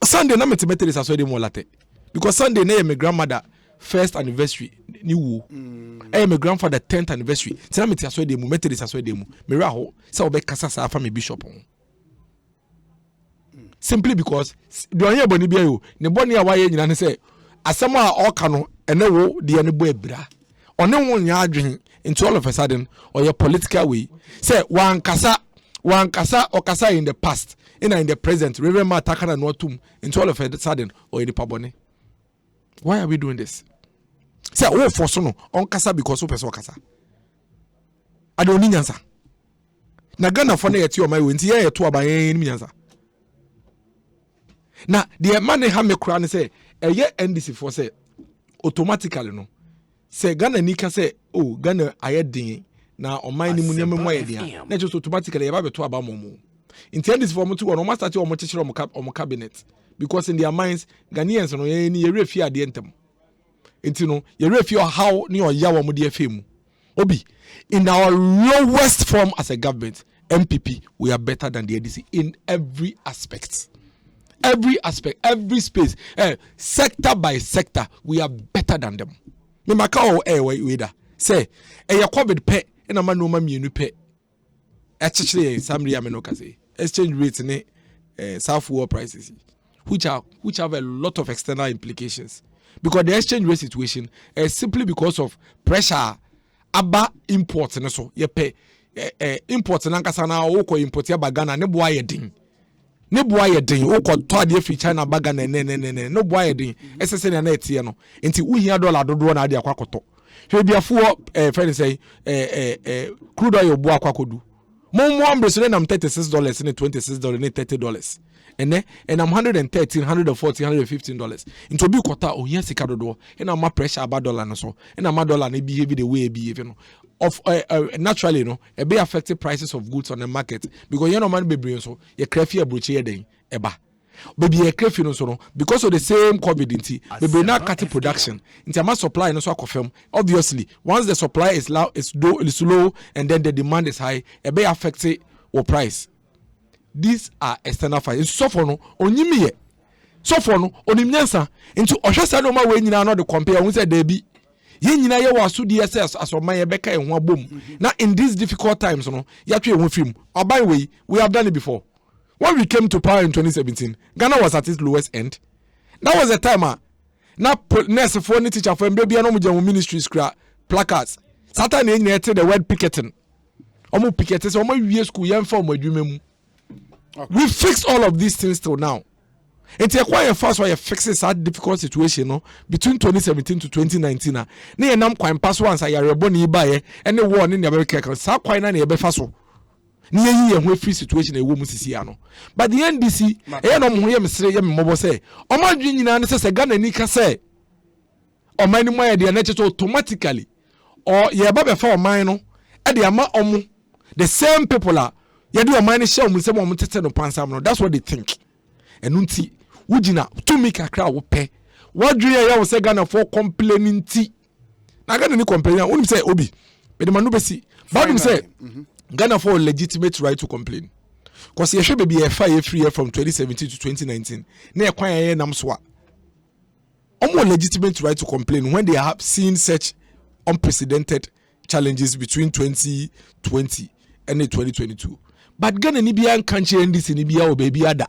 Sunday na metemetere saso de mo late. Because Sunday na my grandmother first anniversary ni wo. My grandfather 10th anniversary. Tina meti aso de mu metere saso de mu. Me ro aho se obekasa sa afa me bishop on. Simply because the onye boni bia yo ne boni a waye nyina ne say asem a oka no ene wo de ne bo ebra one wo nya adwen into all of a sudden or your political way say wankasa okasa in the past in the present reverend matakana no tum into all of a sudden or in the pabone. Why are we doing this? Say wo for so no onkasa because wo person okasa ade oni nyansa na Ghana for na yeti o my we nti ye to aban ni nyansa. Now, the man have me cry and say, a year NDC for say automatically no. Say Ghana Nika say, oh, Ghana I ding now on my nimunia, not just automatically about to about momo. Intend this for me to almost start your teacher on cabinet because in their minds, Ghanaians no any refia at the entem. It's no, you refia how near Yawa Mudia fame. Obi, in our lowest form as a government, MPP, we are better than the NDC in every aspect. Every aspect, every space, sector by sector, we are better than them. Me makao weda say ya COVID pe na ma no ma mienu pe actually some ameno kase exchange rate ne South World prices which have a lot of external implications because the exchange rate situation is simply because of pressure aba import ne so ye pe import na nkasa na wo ko import ya Ghana ne boa ye din ne boa ye den wo ko to ade fi China baga na ne boa ye den esese na etie no nti wo hia dollar dodo na ade akwakoto hwe biafo friend say crude oil boa akwakodu mo ambre na $36 ne $26 ne $30 and I'm $113, $114, $115. Into be quota or yes, dodo, and I'm pressure about dollar no so, and I'm dollar ne behave the way behave, you know. Of naturally, no, a be affected prices of goods on the market because you know man be bring so you crafty a brooch here then eba. Baby a crafty no so no because of the same COVID baby now cut production into my supply no so confirm. Obviously, once the supply is low, is low, and then the demand is high, a be affected or price. These are external factors. So for no, onyimiye. So for no, onimnyansa. Into Oshasa no ma we nyina no de compare. We say debi. Ye nyina ye wasu DSS as o man ye beka e ho abom. Now in these difficult times no, yatwe e ho film. By way, we have done it before. When we came to power in 2017, Ghana was at its lowest end. That was the time now nurse for ni teacher for mbia no mo jam ministries kra placards. Satan e nyina the word picketing. Omo picketing so omo wie school yem for omo adwuma mu. Okay. We fixed all of these things till now. It's a quite fast way of fixing that difficult situation, no? Between 2017 to 2019. Na ye nam quite pass once I rebel ni buy and the one in the America. Sa quite na ye be faso. Ni ye ye free situation e wo musisi ano. But the NDC, e no mo ye mesre ye mmobo say, o ma dwi nyina ne se Ghana ni ka say. O man ni mo ye de na cheto automatically. Or ye ba be fa o man no, e de ama omo. The same people are yadi o man share mu se mo tete no pansam no. That's what they think. Enunti wujina to make a crowd wo pe. What do you say Ghana for complaining ti? Na Ghana ni complain. Wonu say obi. Be the manu be si. But say Ghana for legitimate right to complain. Cause ye should be a fire free from 2017 to 2019. Na e kwan ye nam so a. Omo legitimate right to complain when they have seen such unprecedented challenges between 2020 and 2022. But Ghana ni bia nkanche NDC ni bia o baby ada.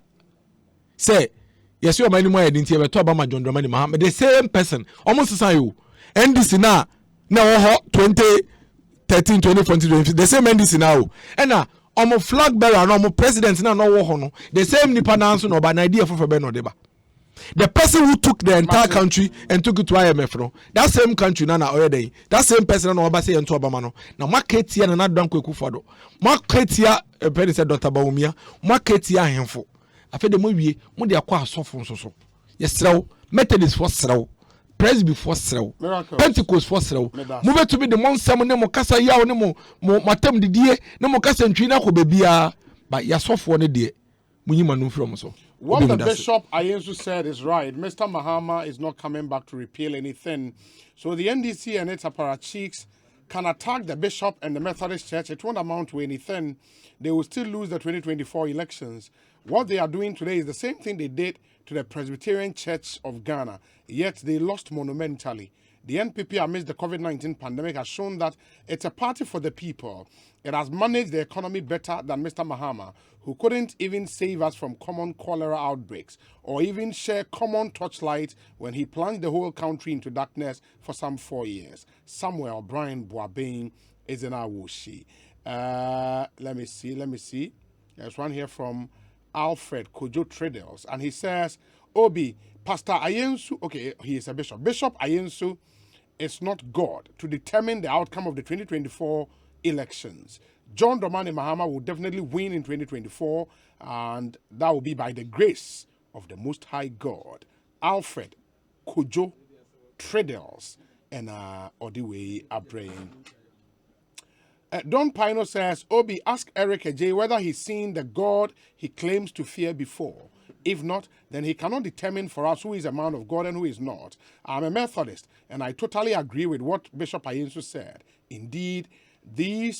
Say, yes, you are many more identity about Obama John Dramani Mahama. The same person, almost the same. NDC now 2013, 2014, the same NDC now. And now, almost flag bearer, almost president now no war. The same Nipa Nansu no by an idea for Beno Deba. The person who took the entire country and took it to IMF, no, that same country now already. That same person no Obase and to Obama. Now Marketia and not Danko Kufado. Marketia, a penny said Dr. Baumia, Marketia himful. After the movie, when they acquire soft so. Yes, Methodist for srow, Presby for srow, Pentecost for srow. Move to be the monster no more Casa Yao no more Matem Didier, no more Casa and Trina ko bebia, but ya soft one day. Munimanu from so. What the Bishop Ayensu said is right. Mr. Mahama is not coming back to repeal anything. So the NDC and its apparatchiks can attack the Bishop and the Methodist Church. It won't amount to anything. They will still lose the 2024 elections. What they are doing today is the same thing they did to the Presbyterian Church of Ghana, yet they lost monumentally. The NPP amidst the COVID-19 pandemic has shown that it's a party for the people. It has managed the economy better than Mr. Mahama, who couldn't even save us from common cholera outbreaks or even share common torchlight when he plunged the whole country into darkness for some 4 years. Samuel Brian Boabeng is in our Wushi. Let me see. There's one here from Alfred Kojo Tradels, and he says, Obi, Pastor Ayensu, okay, he is a bishop. Bishop Ayensu is not God to determine the outcome of the 2024 elections. John Dramani Mahama will definitely win in 2024, and that will be by the grace of the Most High God. Alfred Kojo Tradels and Odiwe Abraham. Don Pino says, Obi, ask Eric Ajay whether he's seen the God he claims to fear before. If not, then he cannot determine for us who is a man of God and who is not. I'm a Methodist, and I totally agree with what Bishop Ayensu said. Indeed, the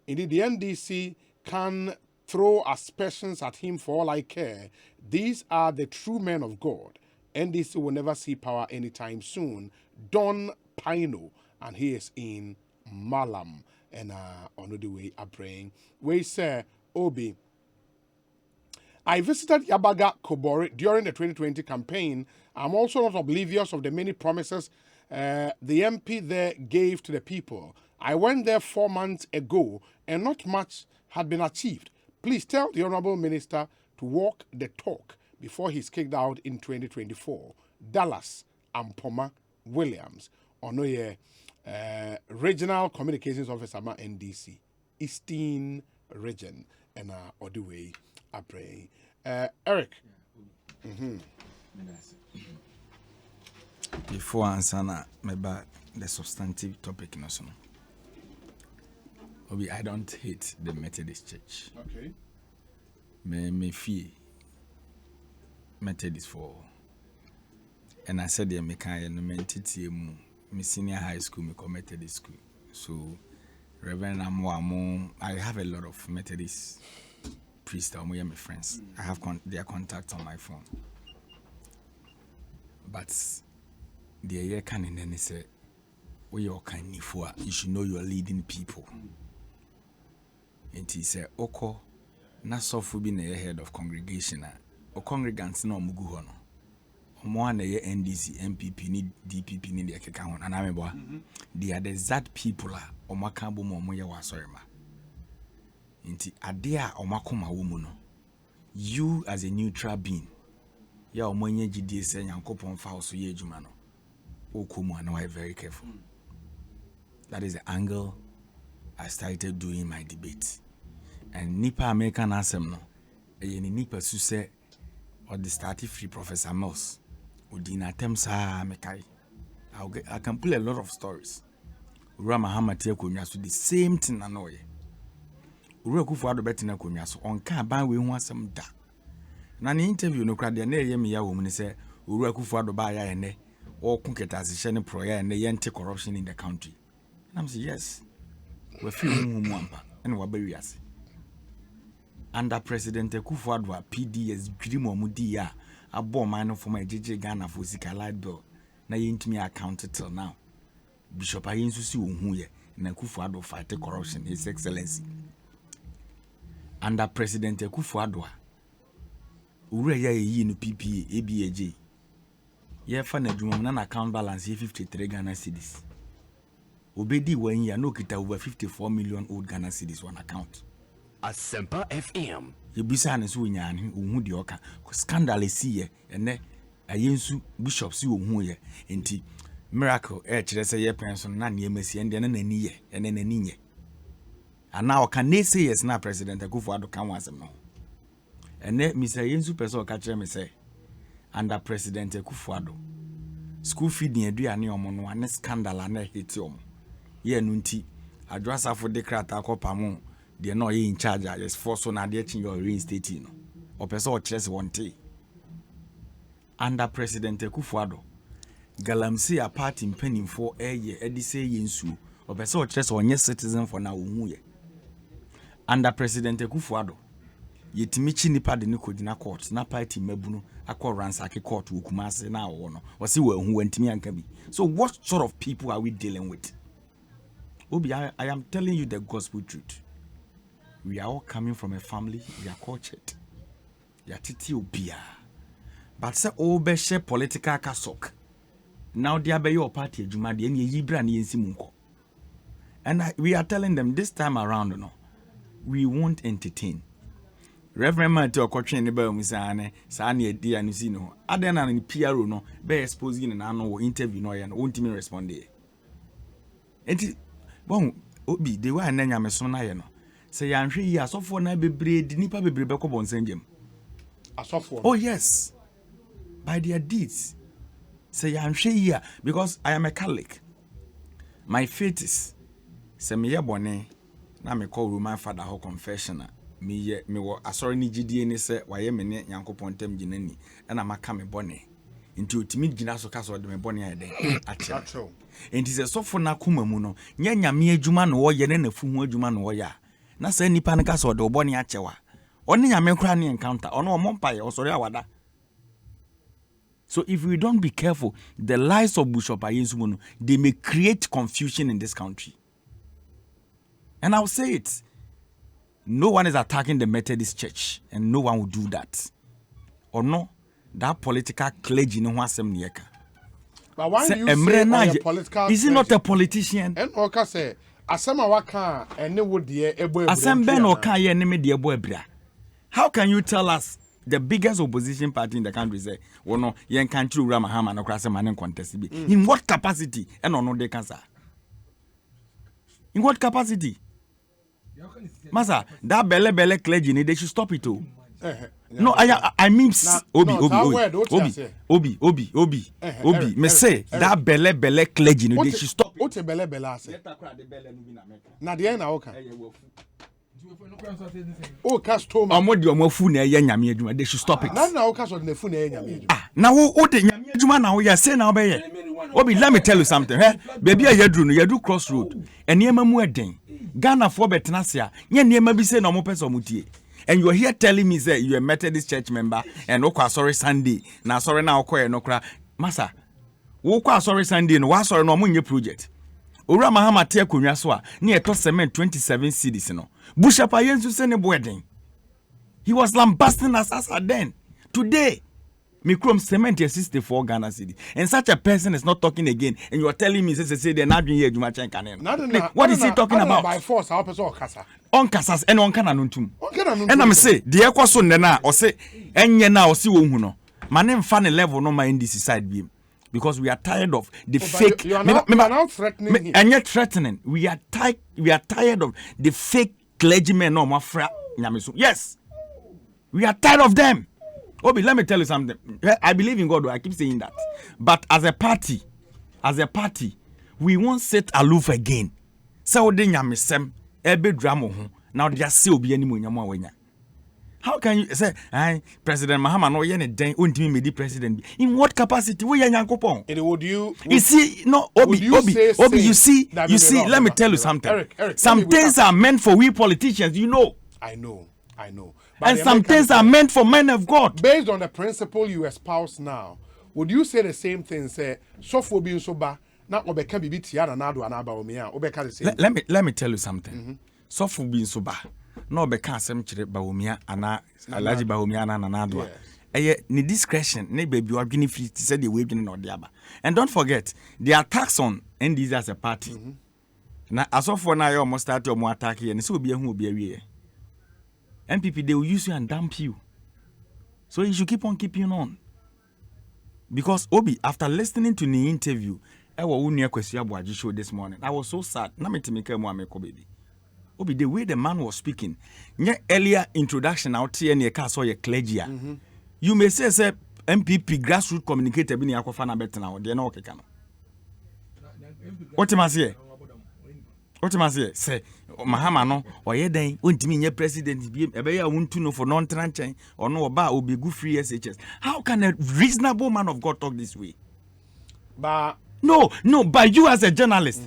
NDC can throw aspersions at him for all I care. These are the true men of God. NDC will never see power anytime soon. Don Pino, and he is in Malam. And on the way are praying. We say, Obi, I visited Yabaga Kobori during the 2020 campaign. I'm also not oblivious of the many promises the MP there gave to the people. I went there 4 months ago and not much had been achieved. Please tell the Honorable Minister to walk the talk before he's kicked out in 2024. Dallas Ampoma Williams, Onoye, Regional Communications Officer ma NDC, Eastern Region, and Oduway Apre. Eric. Before answer about the substantive topic, I don't hate the Methodist Church. Okay. Me fear Methodist for, and I said the American me senior high school, me Methodist school. So Reverend Amo, I have a lot of Methodist priests that are my friends. I have their contact on my phone. But the year can in any say, we are kind of you should know you are leading people. And he said, Oko, na sofu be na head of congregation, or congregants no muguhono. Omo na ye NDC, MPP, ni DPP, ni the account, and I'm a they are the exact people, or makambo moya wasorema. Inti adea or makoma woman. You as a neutral being, ya omonye GD say yankopon fauso ye jumano. Okumu, I know I'm very careful. That is the angle I started doing my debate. And Nipa American Asem no, and Nipa Suse or the started free Professor Moss, Udina Temsa Mekai. I can pull a lot of stories. Rama Hamatia Kunyasu, the same thing annoy. Uraku for the better Kunyasu on car by we want some da. Nani interview no crowd, the near woman say, Uraku for the buyer and ne, or Kunket as a shining prayer and the anti corruption in the country. And I'm saying, yes. We're feeling Mwamba and Waberias. Under President Akufo-Addo, PDS dream or Mudia, a bomb minor for my JJ Ghana for Zika light bill. Na yintimi accounted till now. Bishop Ayinsu si unhuye na Akufo-Addo fight corruption, His Excellency. Under President Akufo-Addo, ure ya yi no PPA, ABAJ. Ye fa na dwuma na account balance 53 Ghana cedis. Obedi 1 year no kita over 54 million old Ghana cedis on account. Asempa FM. Yebisa ne so nyaane ohun de oka scandal esi ye ene Ayinsu bishop si ohun ye enti miracle kire say ye pension na ne emasi ende na nani ye ene nani nye ana oka ne say yes na President Akufo-Addo kan wasem no ene Mr. Ayinsu person oka kire me say under President Akufo-Addo school feed ne aduane omo no ane scandal na hiti omo ye no nti adwasa for de krata akopamo they are not in charge. Just force on a your reinstating. Or person or chess one day. Under President Akufo-Addo, Galamsey a party in penning for a year, Edise Yinsu, or person or chess or yes citizen for now. Under President Akufo-Addo, yet Michi Nipa de Nikodina court, na party mebuno, a court ransaki court to Kumase now or see where who went to me and can be. So, what sort of people are we dealing with? Obi, I am telling you the gospel truth. We are all coming from a family, we are cultured. We are titi obia. But say obe share political kasok. Now they are your party juma de any yibra ni yensimunko. And we are telling them this time around no. We won't entertain. Reverend Matthew Okotwe ne ba musane sa na edi anu si no. Aden na ni PRO no be exposing na no interview no ya no won't me respond there. Enti bon obi de wa na nyame so na ye no. Say yanhwe yi asofo na bebre di nipa bebre be ko bonsenjem. Asofo. Oh yes. By their deeds. Say yanhwe yi because I am a Catholic. My faith is say me ye bone na me call Roman Father ho confession me wo asori ni gidie ni say waye me ne Yankopon tem ginani e na maka me bone. Nti otimi gina so ka so de me bone ayeden ache. Nti say sofo na kuma mu no nya nyame adwuma no wo ye ne na fu hu adwuma no wo ya. Na say nipa nka so de oboni achewa oni nyame kra ne encounter ono ompa ye osori awada. So if we don't be careful, the lies of Bishop Ayinsu, they may create confusion in this country. And I'll say it, no one is attacking the Methodist Church, and no one will do that. Or no, that political clergy no wasem nieka. But why do you say a political is he not a politician? And Oka say Asema waka ene wo de ebo ebra. Asem ben oka ye ene me de ebo ebra. How can you tell us the biggest opposition party in the country say, "Oh no, yen can't you ram Mahama no cross man contest be." In what capacity? And no they can say. In what capacity? Masa, that belle clergy they should stop it too. No, I mean Obi. Me say that belle clergy they should stop. What a belle say. Na the na oka. Oh, customer. Omodi omofu na ye nyame adwuma they should stop it. Na oka so na fu na ye nyame adwuma. Na wo de nyame adwuma na wo ya say na obeye. Obi, let me tell you something. Baby a yadru crossroad. Eniema mu eden. Ghana for betnasia. Nye niema bi say na mo pese omutie. And you are here telling me that you are a Methodist church member and okwa sorry Sunday. Na sorry na okwa no kra. Masa. Wo kwa sorry Sunday no wa sorry no mo nye project. Ora Mahama te akonwa so a na eto cement 27 cedis no. Bushapa yensu se ne boeden. He was lambasting us as then. Today Mikrom cement is 64 Ghana cedi. And such a person is not talking again. And you are telling me say they're not doing here Juma Chen Kanen. What is he talking about? By force, our person kasa. On kasas and on kananuntum. And I'm say the ekwaso na or say enye na or si wo hu no. Manem fan level no my in this side beam. Because we are tired of the fake. You are now threatening him. And yet threatening. We are tired of the fake clergymen no mafra nyamiso. Yes. We are tired of them. Obi, let me tell you something. I believe in God. I keep saying that. But as a party, we won't sit aloof again. So de nyamisem ebe drama ho. Now they say obi ani mo nyamo awanya. How can you say President Mahama no ye ne den ontimi medi president? In what capacity? We yankopon. Would you see no Obi you see let me tell you something. Eric, some things are meant for we politicians, you know. I know. And some things are meant for men of God. Based on the principle you espouse now, would you say the same thing? Say, so for being so bad, not obeka bibi tiara na do anaba omia. Obeka the same. Let me tell you something. So for being so bad, no obeka asem chire ba omia ana alaji ba omia na na do. Ni discretion, ne baby or guinea free to say the way no diaba. And don't forget, the attacks on NDs as a party. Na aso for na you almost start your more attack here. And so be a who be a MPP, they will use you and dump you. So you should keep on keeping on. Because Obi, after listening to the interview, I was show this morning. I was so sad. Obi, the way the man was speaking, earlier introduction out here near Castle Clergy. You may say MPP grassroots communicator bini akofana better now. They know okay. What am I say? What am I say? Say Mahama no oye den ontimi nye president bi ebe ya wontu no for non tranchen or no oba obi go free SHS. How can a reasonable man of God talk this way? But no, but you as a journalist,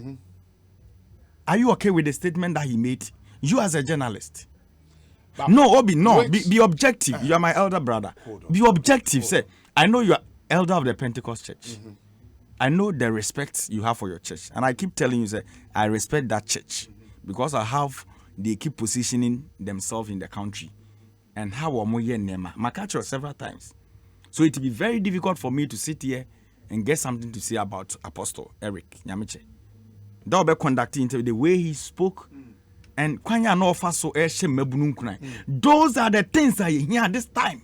are you okay with the statement that he made? You as a journalist. But no, Obi, no, be objective. You are my elder brother. Be objective. Say, I know you are elder of the Pentecost church. I know the respect you have for your church. And I keep telling you, say, I respect that church. Because I have, they keep positioning themselves in the country. And how Omoye Nema. My catch several times. So it will be very difficult for me to sit here and get something to say about Apostle Eric Nyamiche. That will be conducting the way he spoke. And Kwanya no faso eshe mebunun kunai. Those are the things that you hear this time.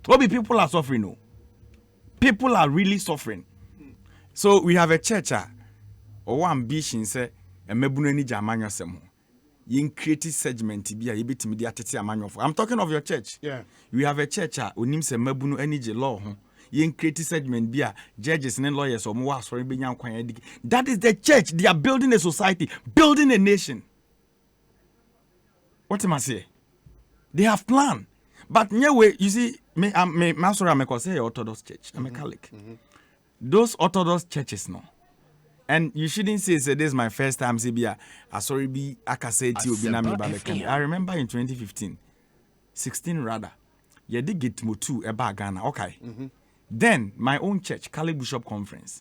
Obi, people are suffering. No. People are really suffering. So we have a church. Or ambition say. I'm talking of your church. Yeah. We have a church. Law. Segment. Judges and lawyers. That is the church. They are building a society, building a nation. What am I saying? They have planned. But anyway, you see, I'm a Orthodox church. I'm a Catholic. Those Orthodox churches, no. And you shouldn't say this is my first time Sibia. I remember in 2015, 16 rather. You did get mo 2 about Ghana. Okay. Then my own church, Cali Bishop Conference,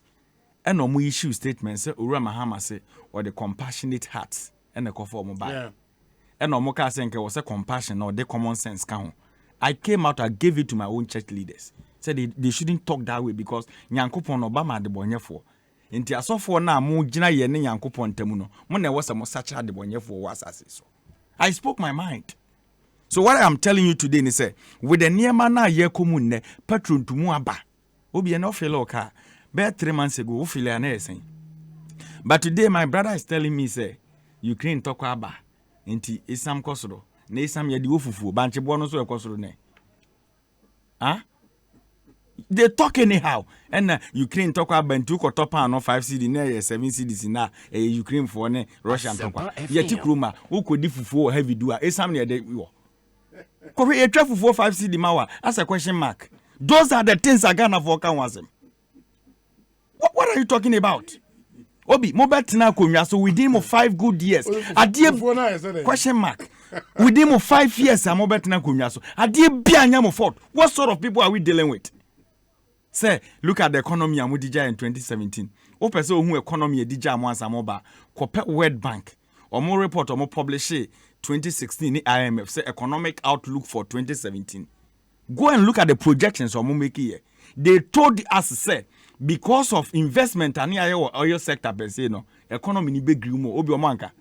and no issue statements Ura Mahama say or the compassionate hearts and the cover mobile. Yeah. And no moka senke was a compassion or the common sense count. I came out, I gave it to my own church leaders. Said they shouldn't talk that way because Nyankopon Obama the bonye for. Inti asofo na mo gina ye ne Nyankopon ntamu no mo na wo se mo sacha de bonyefo wo asase so. I spoke my mind. So what I'm telling you today is say with the near man na ye komun petrol to mu aba. Obi no feel okay. Be 3 months ago we feel na saying. But today my brother is telling me say Ukraine talk aba. Nti isam kosoro. Na isam ye di ofufu banche bo no so e kosoro ne. Huh? They talk anyhow. And Ukraine talk about Bentu ko top no 5 CD na 7 CDs na Ukraine for ne Russian talk. Yeti kruma wo kodi fufu heavy do esam ne de wo. Ko e twa fufu 5 CD mawa as a question mark. Those are the things I Ghana for can was them. What are you talking about? Obi mo betina konwa so within 5 good years. Adie question mark. Within 5 years mo betina konwa so. Adie bia anya mo fault. What sort of people are we dealing with? Say, look at the economy and Mudija in 2017. O person who economy Dija Mwansa Moba, Copet World Bank, or more report or more publish 2016 IMF, say economic outlook for 2017. Go and look at the projections or make here. They told us, say, because of investment and oil sector, per se, no, economy ni big grumo, Obi Omanka.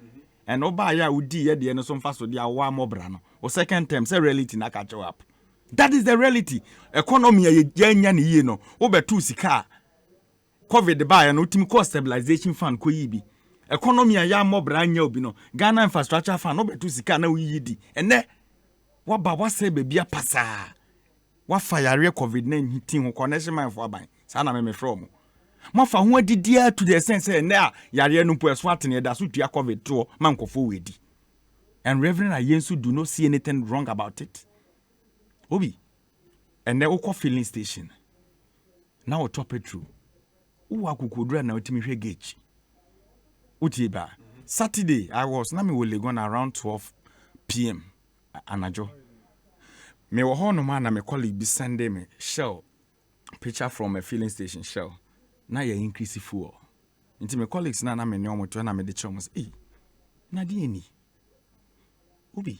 And Oba ya udi ye the some fast dia wa mobrano. Or second term, say reality na catch up. That is the reality. Economy yenya ni ye no. Obetu sika. COVID buy no team cost stabilization fund ko yibi. Economy ya mobra anya obi no. Ghana infrastructure fund obetu sika na wi yidi. Ene wa ba wa se bebia pasa. Wa fire COVID-19 ho connection man for aban. Sa na me from. Mo fa ho adidia to the sense na yare no po eswat ne da so tua COVID to man kofo wedi. And Reverend Ayensu do not see anything wrong about it. Obi, and then we filling station. Now we top it through. Uwa kukudra na utimi hwe gauge. Utiba. Saturday I was na me wole go around 12 p.m. anajo. Me wo ho no man na me colleague bi send me shell picture from a filling station shell. Na ye increase fuel. Nti me colleagues na me ne omoto na me de chom say, na di eni. Obi,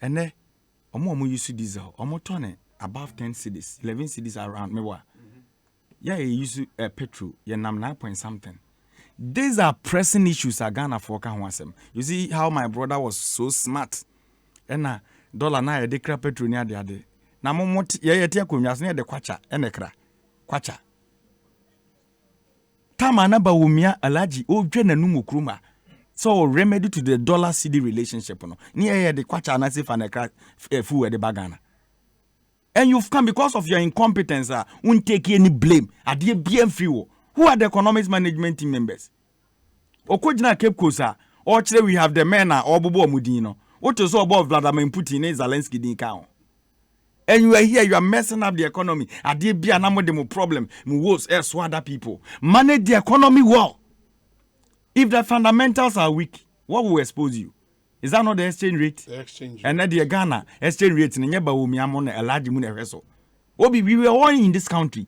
and omo use diesel omo tone above 10 cedis 11 cedis around me wa yeah you use petrol you nam 9 point something. These are pressing issues at Ghana for kan wasem. You see how my brother was so smart and dollar na de kra petrol ni ade na mo ye tia konwa so ne de kwacha ene kra kwacha tama na ba wumia alaji o dwe nanum okruma. So remedy to the dollar CD relationship no. Near the kwacha na se faneka fu the bagana. And you've come because of your incompetence, won't take any blame. Adie BM free. Who are the economics management team members? Okojina Cape Kosa, or today we have the men or Bobo Mudino. What is all about Vladimir Putin is Zelensky din count. And you are here, you are messing up the economy. Adie be an demo problem. Mwos swada people. Manage the economy well. If the fundamentals are weak, what will expose you? Is that not the exchange rate? The exchange rate. And then the Ghana exchange rate in Yeba Umiamon a large moon vessel. Obi, we were all in this country.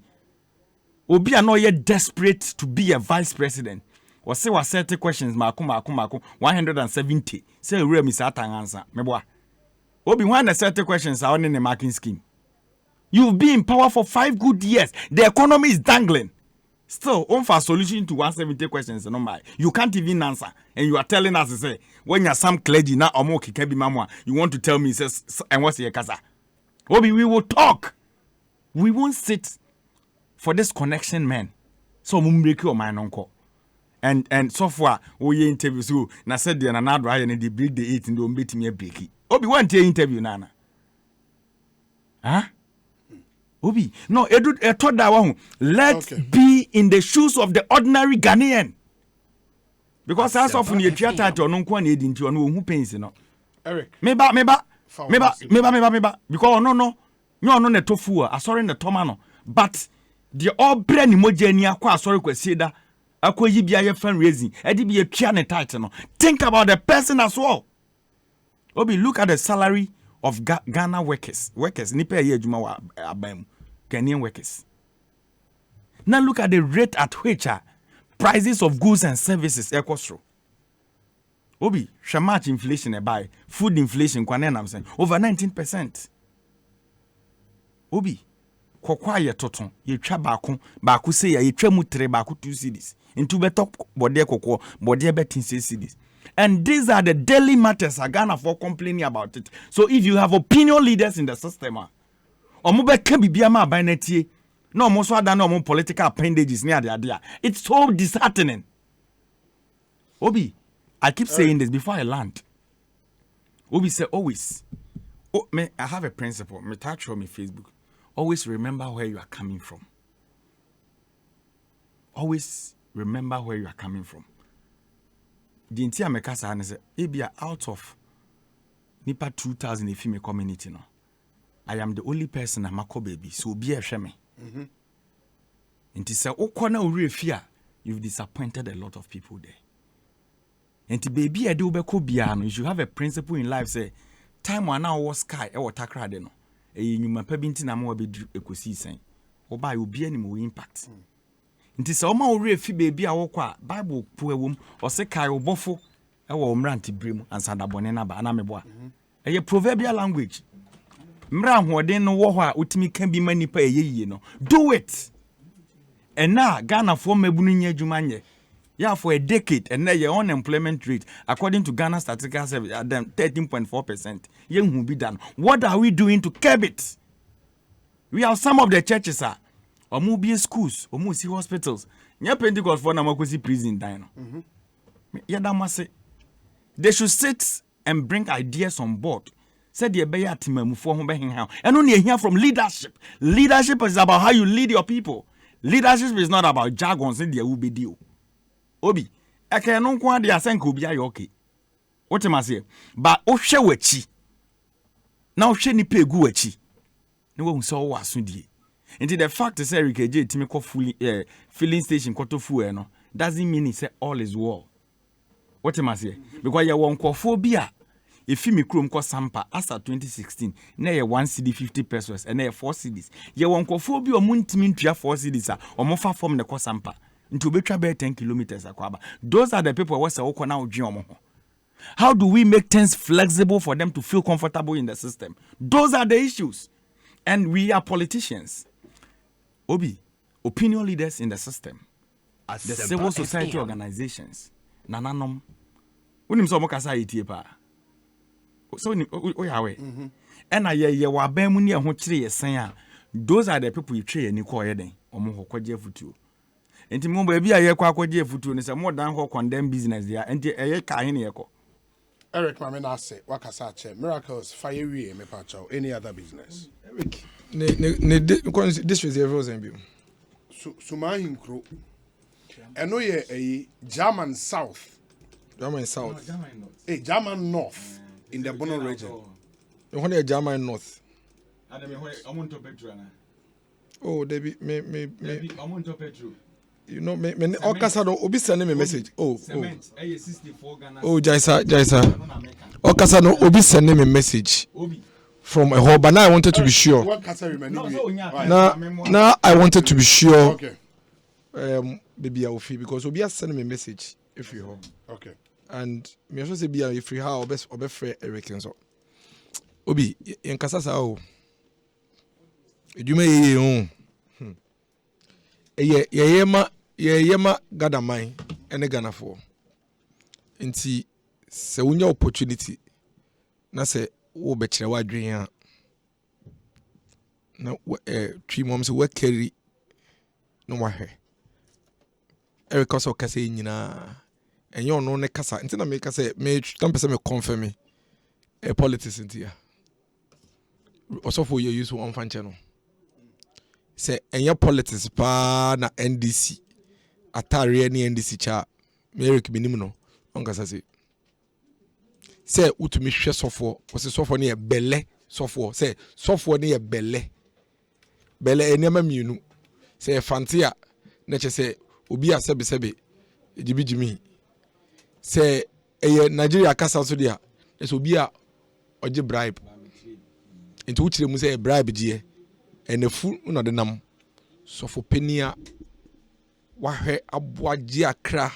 Obi are not yet desperate to be a vice president. Or say what 30 questions, Makum 170. Say real Miss Atang answer. Meboa. Obi, when the 30 questions are on in the marking scheme. You've been in power for 5 good years. The economy is dangling. Still, on for solution to 170 questions, no my. You can't even answer, and you are telling us to say when you're some clergy now or more kikebi mamwa, you want to tell me says and what's your casa? Obi, we will talk. We won't sit for this connection, man. So mumbreaki or my uncle, and so far we interview so na said the another and the break the 8 and don't beat me a breaky. Obi, one interview nana. Huh? Obi, no, I thought that one. Let's be in the shoes of the ordinary Ghanaian. Because as often you try to no one into who pains, you know. Eric. Meba. Because no, the tofu, I saw in the tomano. But the all brain emoji kwa sorry kwesieda. Akwa yibia ye fundraising. Edi be a piano title. Think about the person as well. Obi, look at the salary of Ghana workers. Nipe ye juma wa abem. Ghanaian workers. Now look at the rate at which prices of goods and services equals through. Obi, much inflation by food inflation I'm saying over 19%. Obi, kokwa ye toton ye twa baako say ye twa mu 3 baako 2 cedis. Into beto body kokwo body be 10 cedis. And these are the daily matters Ghana for complaining about it. So if you have opinion leaders in the system, no most no political appendages near the idea. It's so disheartening. Obi, I keep saying this before I land. Obi say always. Oh, I have a principle. Me touch on my Facebook. Always remember where you are coming from. Always remember where you are coming from. The entire Mekasa and say, "Ebia out of nipa 2,000 if me community no, I am the only person I'm a baby. So be a shame." And to say, "Oh, corner uri fear, you've disappointed a lot of people there." And to baby, I do beko biano. You should have a principle in life. Say, time one now was sky or takra deno. You ma pebinti na mo be ekosiisen. Oba you be any more impact. Nti se o ma ori efi baby a wo kwa Bible pu ewom o se kai obofo e wo mra ntibrem ansada bone na ba na meboa. Eye proverbial language. Mra hoden no wo ho a utimi kan bi manipa eyeyiye no. Do it. And now Ghana for mebunu nya adwuma nye. Yeah, for a decade, and now your unemployment rate, according to Ghana Statistical Service, at them 13.4%. Young will be done. What are we doing to curb it? We have some of the churches, or movie schools, or movie hospitals. Nya Pentecost for Namakosi prison, dino. Yeah, that must say they should sit and bring ideas on board. Said the Beya team for home and only hear from leadership. Leadership is about how you lead your people. Leadership is not about jargons in the Ubi deal. Obi, I can no kwa dia senka obi ayo okay. What am I saying? But o hwe wachi. Na o hwe ni pegu wachi. Ne wo so wo asodie. Until the fact is Eric J timi ko filling station koto fuel no doesn't mean it say all is well. What am I saying? Because you won kwofo bi a efi mi krom ko sampa after 2016 na ye 1 cedi 50 pesos and na ye 4 cedis. Ye won kwofo bi o muntimi ntua 4 cedis a o mo fa form ne ko sampa. Into betcha 10 kilometers akwaba. Those are the people who say now. How do we make things flexible for them to feel comfortable in the system? Those are the issues. And we are politicians. Obi, opinion leaders in the system. The civil society organizations. Nananom. Unim so mokasa itie pa. So oyawe. And aye wa ban mu ne ho kire yesen a. Those are the people you try ani ko yeden. Omo hokwaje futuo. Enti mo ba bia ye kwa akwaje futuo ne se mo dan ho condemn business dia. Enti eye ka he ne ye ko. Eric Mame na say wakasa che miracles fire we me pa chow any other business. Eric this was everyone's MBO. Suma hinkro. Eno ye a German South. German South. German North in the Bono region. You want a German North? Oh, Debbie, me. You know, me. Okasa no obi send me a message. Oh, Jaisa. Okasa no obi send me a message from a hub, but now I wanted to be sure. Now I wanted to be sure. Okay. Baby, I will feel because obi has sent me a message if you have. Okay. And me also say be if you have obe free Eric and so. Obi, in Kasasa o. Edwuma ye yema gadamai ene Ghana nti se wonya opportunity na se wo be kire wadwen a na twi mom se we carry no wahwe Eric also kase nyina enye ono ne kasa nti na me kase me tampese me confirm politics nti ya also for you use one fan channel say enye politics pa na NDC atare ni NDC cha Eric minim no onkasa say utumi hwe sofo o se sofo ne ye belle sofo say sofo ne ye belle enema mienu say fantia na che say obi asebe ejibijimi say eye Nigeria kasa so dia so obi a oje bribe into uchire mu say bribe gie enefu no de nam sofo penia wahwe aboagie akra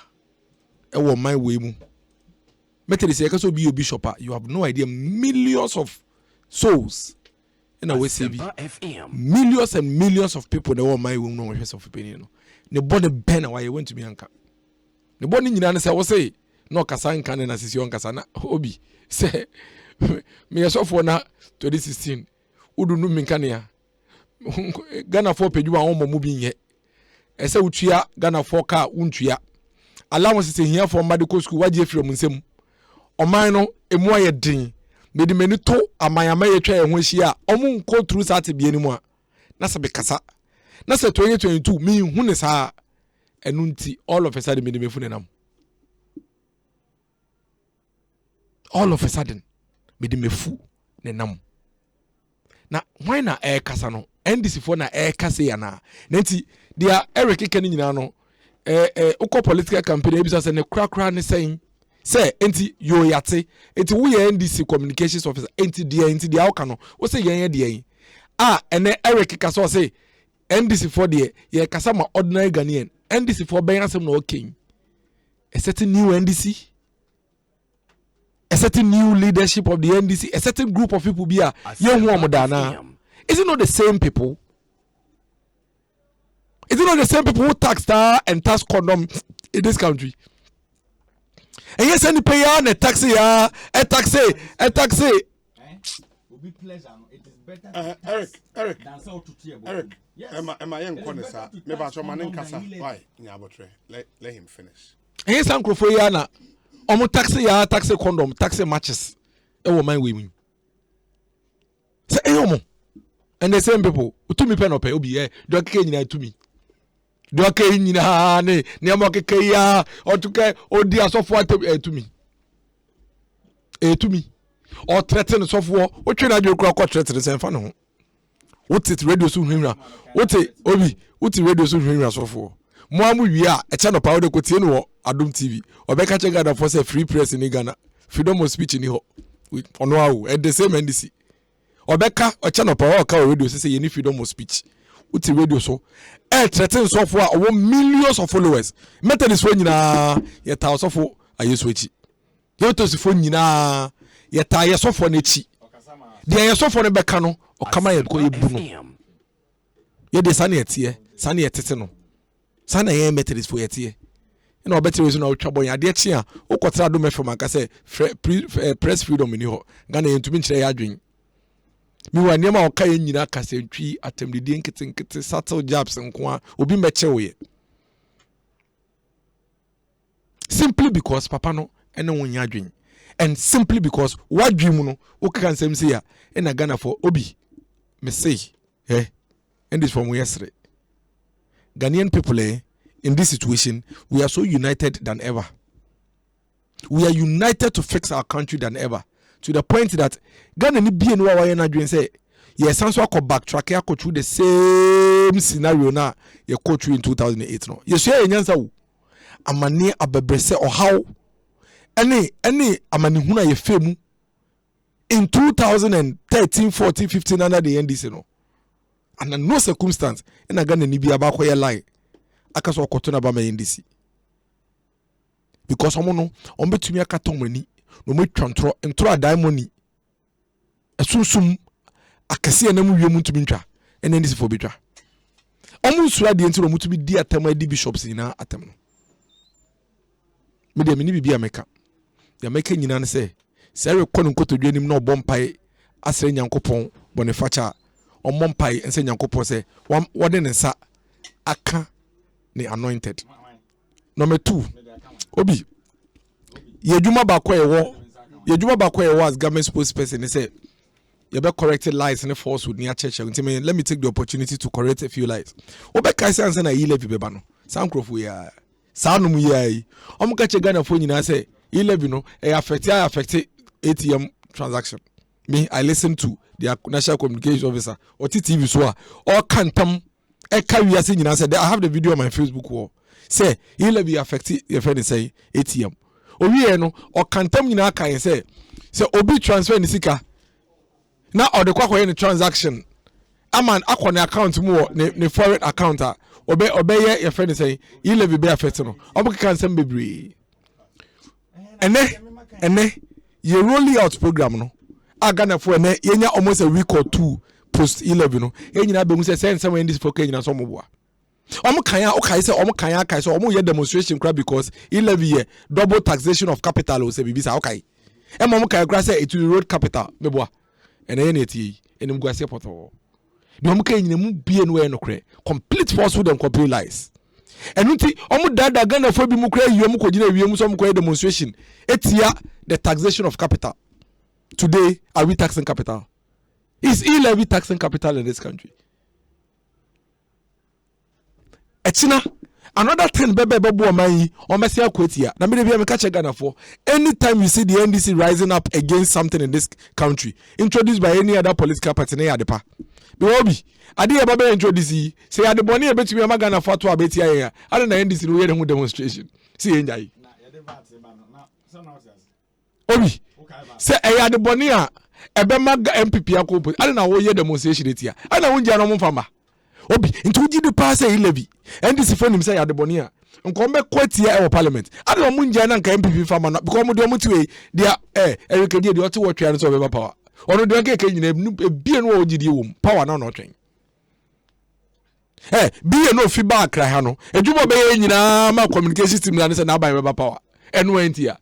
e wo man we mu metede say kaso be bishop you have no idea millions of souls in a way say millions and millions of people that were my we no hwe sofo penia no ne body ben why you went to me anka ne body nyina ne say wo say no kasa nkan na sisi on kasa na obi say me yesofo na 2016 udu nu minkan ya Ghana for pedwa on mo bi nye ese utua Ghana for ka untua allowance se hia for medical school waje frɛ mu nsem oman no emu aye din mede mani to amayama ye twa ho hia omu nko through sat bia ni mu a na se be kasa na se 2022 me hu ne saa enu nti all of a sudden mede mefu ne nam all of a sudden mede mefu ne nam na why na kasa no NDC for na kasa ya na nti dia Eric Ken nyina no uko political campaign ebisa se ne krakra ne sen say enti yo yate enti wo ye NDC communications officer enti dia aka no wo se yen de ene Eric kasa o se NDC for de ye kasa ma ordinary Ghanaian NDC for ben asem na okay a certain new NDC a certain new leadership of the NDC a certain group of people be a young woman dana. Is it not the same people? Is it not the same people who tax star and tax condom in this country? And yes, any pay a taxi, a taxi. Will be pleasure. It is better. Eric. Eric. Yes. Am I in corner, sir? Maybe I'm in Casa. Why? Let him finish. And yes, Uncle Foyana. Omo taxi ya taxi condom taxi matches. E wo man women. Say omo. And the same people. To me pen ope obi do akeke nyina to me. Do akeke nyina ne am akeke ya otuke odi asofo atem to me. To me. Or threaten sofo wo twe na dwekura ko threaten sen fa ne ho. What it radio so hwinra. What radio so hwinra sofo. Mo amu wi a eche no pa wo de ko tie no Adom TV obeka che Ghana for say free press in Ghana freedom of speech ni ho ono awo at the same NDC obeka oche no pa wo ka radio say ye ni freedom of speech uti radio so threaten so for a millions of followers methodist for nyina ye ta so for ayeso echi ye to so for nyina ye ta ye so for na echi de ye so for ne beka no o kama ye ko ye bu no ye de sane etete no sana ye methodist for ye tie no better reason na utwa bonya de chi a ukotra do mefo maka say press freedom ni ho Ghana yentumi nkyere ya adwen mi wa niam a oka ye nyina kasentwi atemdidi nkete sattle jobs nko a obi meche wo ye simply because papa no ene wonya adwen and simply because wadwen mu no ukaka nsem se ya na Ghana for obi me say and this from yesterday Ghanaian people in this situation, we are so united than ever. We are united to fix our country than ever. To the point that Ghana ni be no wa na dwen say yes sanso akọ backtrack akọ through the same scenario na ye go through in 2008 no. Yes ye nyansa wo. Amane abebrese ohaw. Any amane huna ye femu in 2013, 14, 15 under the NDC no. And no circumstance in Ghana ni bi aba koye lie. Akaso okotona ba me NDC because omo no ombetumi akaton mani no metwa ntro diamond esunsum akase na mu wiemu ntumi ntwa NDC for betwa omo nsura de ntro mutumi di atam adi bishops nyina atam no me de mini bibia meka ya meka nyina ne se re kono nkotodwe nim na obompai asere nyankopon bonifacha omompai ense nyankopon se wode ne nsa aka the anointed. Number 2, Obi. Yejuma bakwa ye was government spokesperson. He said, "You better corrected lies and falsehood near church." Let me take the opportunity to correct a few lies. Obe kaisa ansa na ile bibeba no. Sound crofo ya. Sound mu ya. Omuka che Ghana phone nyina say, "11 no affect ATM transaction." Me, I listen to the national communication officer or TV so or kantam. I said I have the video on my Facebook wall. Say he'll be affected your friend say ATM. No or cantam in our say Obi transfer in Sika. Now or the quack transaction. A man on the account more the foreign account obey your friend say he'll be affected. Obi can send baby. And then you roll out program no. I gonna for almost a week or two. Post 11 no enyina be mu se send some this for Kenya so moboa Omo kanya okay say omo kanya kai so omo ye demonstration kra because he levy double taxation of capital o say bibisa okay. E mo kaya kra say it will erode capital meboa. And then eti enim guase poto. Bi omo kanya nyina mu bie no e no kre. Complete falsehood and complete lies. And nti omo dada Ghana for bi mu kra yi omo kogina wiem so omo kra demonstration etia the taxation of capital. Today are we taxing capital? Is e-levy taxing capital in this country? Echina another thing bebe mai o mesia kwetia na me dey catch Ghana for anytime you see the NDC rising up against something in this country introduced by any other political party na yadepa be obi ade e baba introduce say ade boni e betumi ama Ghana for to abetia ya ade na NDC no yede hu demonstration see enjai na yede vat ba na so na obi say e ade boni a ebe maga MPP akopo ade na wo ye demonstration etia ade na wonja no mfama obi nti uji de pass e levy NDC for him say ya de boni a nkombe kwatia e parliament ade no munja na nka MPP fama na because mo de mo tiwe dia Eric de ote wotwa no so be power ono de nke nyina bie no ogidi wom power na no twen bie no fi back ra ha no edwuma be nyina ma communication system na say na ban be power eno enti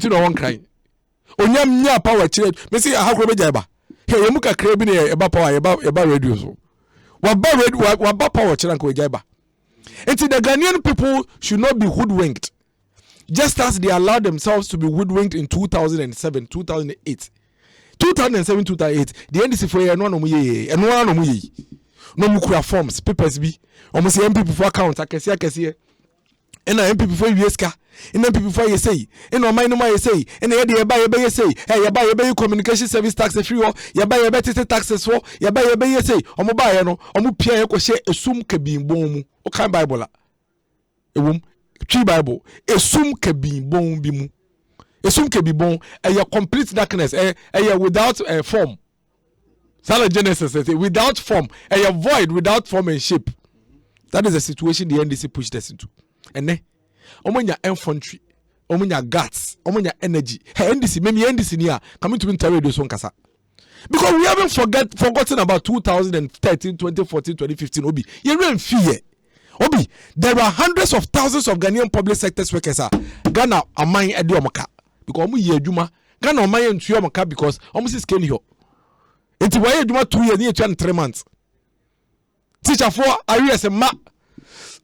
no won kran onyam nya power chire me say ahakro be jaiba he yemu kakra bi ne e ba power e ba radio so waba power chiranko ejaiba. Until the Ghanaian people should not be hoodwinked, just as they allowed themselves to be hoodwinked in 2007, 2008. 2007, 2008, the NDC for no mukura forms, papers be, almost MPP for account, akesi, and MPP for USK, and MPP for say, and on my no say, and the buy say, hey, you buy a communication service tax free, you buy a better taxes for, you buy a say, on mobile, no, on mupia, a sum cabin boom, o kind Bible. A womb, tree Bible, a sum cabin boom bimu. A sum can be born, a complete darkness, a without a form. Salah Genesis says, without form, a void without form and shape. That is the situation the NDC pushed us into. And then, omonya infantry, omonya guts, omonya energy. Hey, NDC, maybe NDC niya coming to interview this one kasa. Because we haven't forgotten about 2013, 2014, 2015. Obi, you're in fear. Obi, there are hundreds of thousands of Ghanaian public sector workers. Ghana among Ediomoka. Because omu ye adwuma Ghana among Ediomoka because almost is skin here. Enti waye adwuma 2 years near 3 months. Teacher for areas a ma.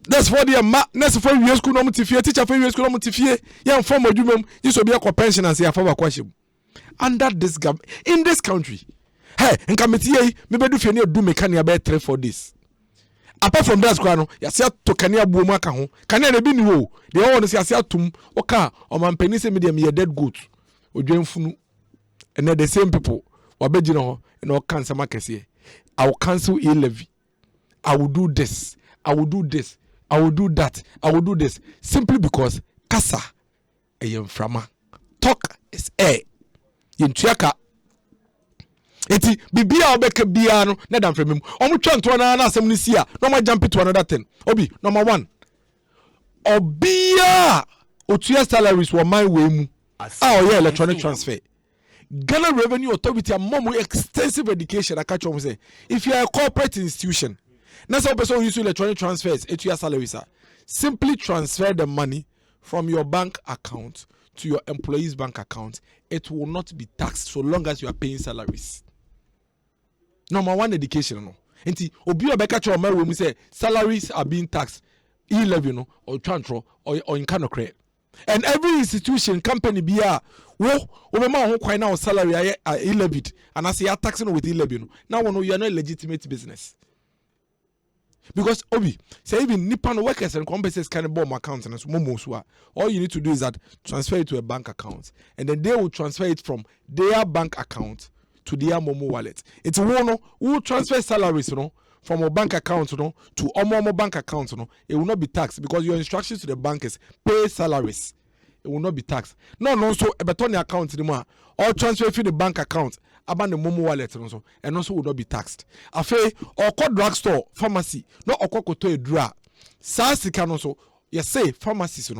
That's for the ma. That's for years school no mutifie. Teacher for years school no mutifie. Ya form adwuma you so be a pension and say afa question. Under this government in this country. Hey, nkameti me bedu fie ne do mekania be 3-4 days. Apart from that kwano ya sia to kania buomu aka ho kania na bi ni wo de wo no sia tum oka o mampani se me de me dead goat odwenfunu and the same people wabegina ho and o cancer makese I will cancel a levy. I will do this, I will do this, I will do that, I will do this simply because kasa eyemframa talk is air yentuaka. Eti bibia obeka bia no na dan fremem omo twanto na asem no sia no ma jump to another thing. Obi number 1 obia otua salaries were my way mu yeah electronic transfer. Ghana Revenue Authority among extensive education aka chom say if you are a corporate institution na so person use electronic transfers etua salaries simply transfer the money from your bank account to your employee's bank account. It will not be taxed so long as you are paying salaries. Number 1 education no. Enti obi obeka cho ma we say salaries are being taxed e-levy no or transfer or in kanokre. And every institution company bia wo ma ho kwan na salary are e-levied and as you are taxing with e-levy no. Now we know you are not a legitimate business. Because obi say even nippon workers and companies can bomb accounts and so all you need to do is that transfer it to a bank account and then they will transfer it from their bank account to their Momo wallet. It's one who transfer salaries from a bank account to Omo bank account it will not be taxed because your instructions to the bank is pay salaries. It will not be taxed. No so a beton account anymore or transfer to the bank account about the Momo wallet and also will not be taxed. Afe or call drugstore pharmacy no okokoto edra sasika no so you say pharmacies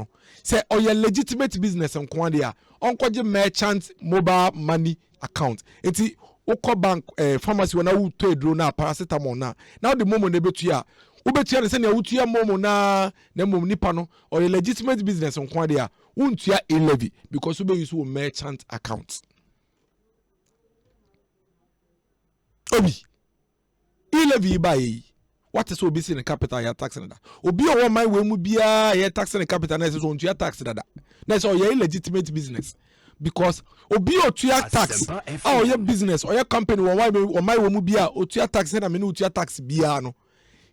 say or your legitimate business and kwandia onkoje merchant mobile money account enti oko bank pharmacy when I to edro na paracetamol na now the moment they betu ya Ubetia ne sene utua momo na mom nipa no or a legitimate business on kwadia untua a levy because ube use merchant account. Obi levy buy what is obi in the capital ya tax na da. Obi o my we mu bia ya tax in the capital na so untua tax da. Na so your illegitimate business because obi otua tax or your business or your company or my we mu bia otua tax na me no otua tax bia no.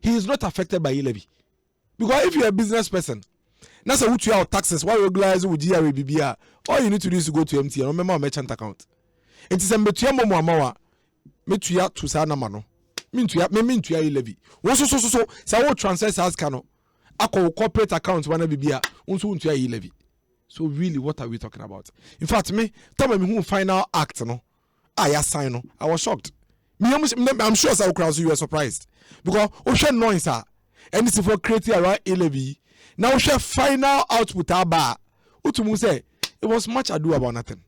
He is not affected by levy. Because if you're a business person, that's a what you have taxes, why regularize with GRBBR, all you need to do is to go to MTN, remember merchant account. It is a metuya momo metuya to sana mano. Mintuya levy. So what transfers as cano. Ako corporate account one BBR, untuya levy. So really, what are we talking about? In fact, tell me who final act no. I sign no. I was shocked. I'm sure you were surprised. Because ocean noise and it's for creating around a levy. Now share final output bar. Utumu say it was much ado about nothing.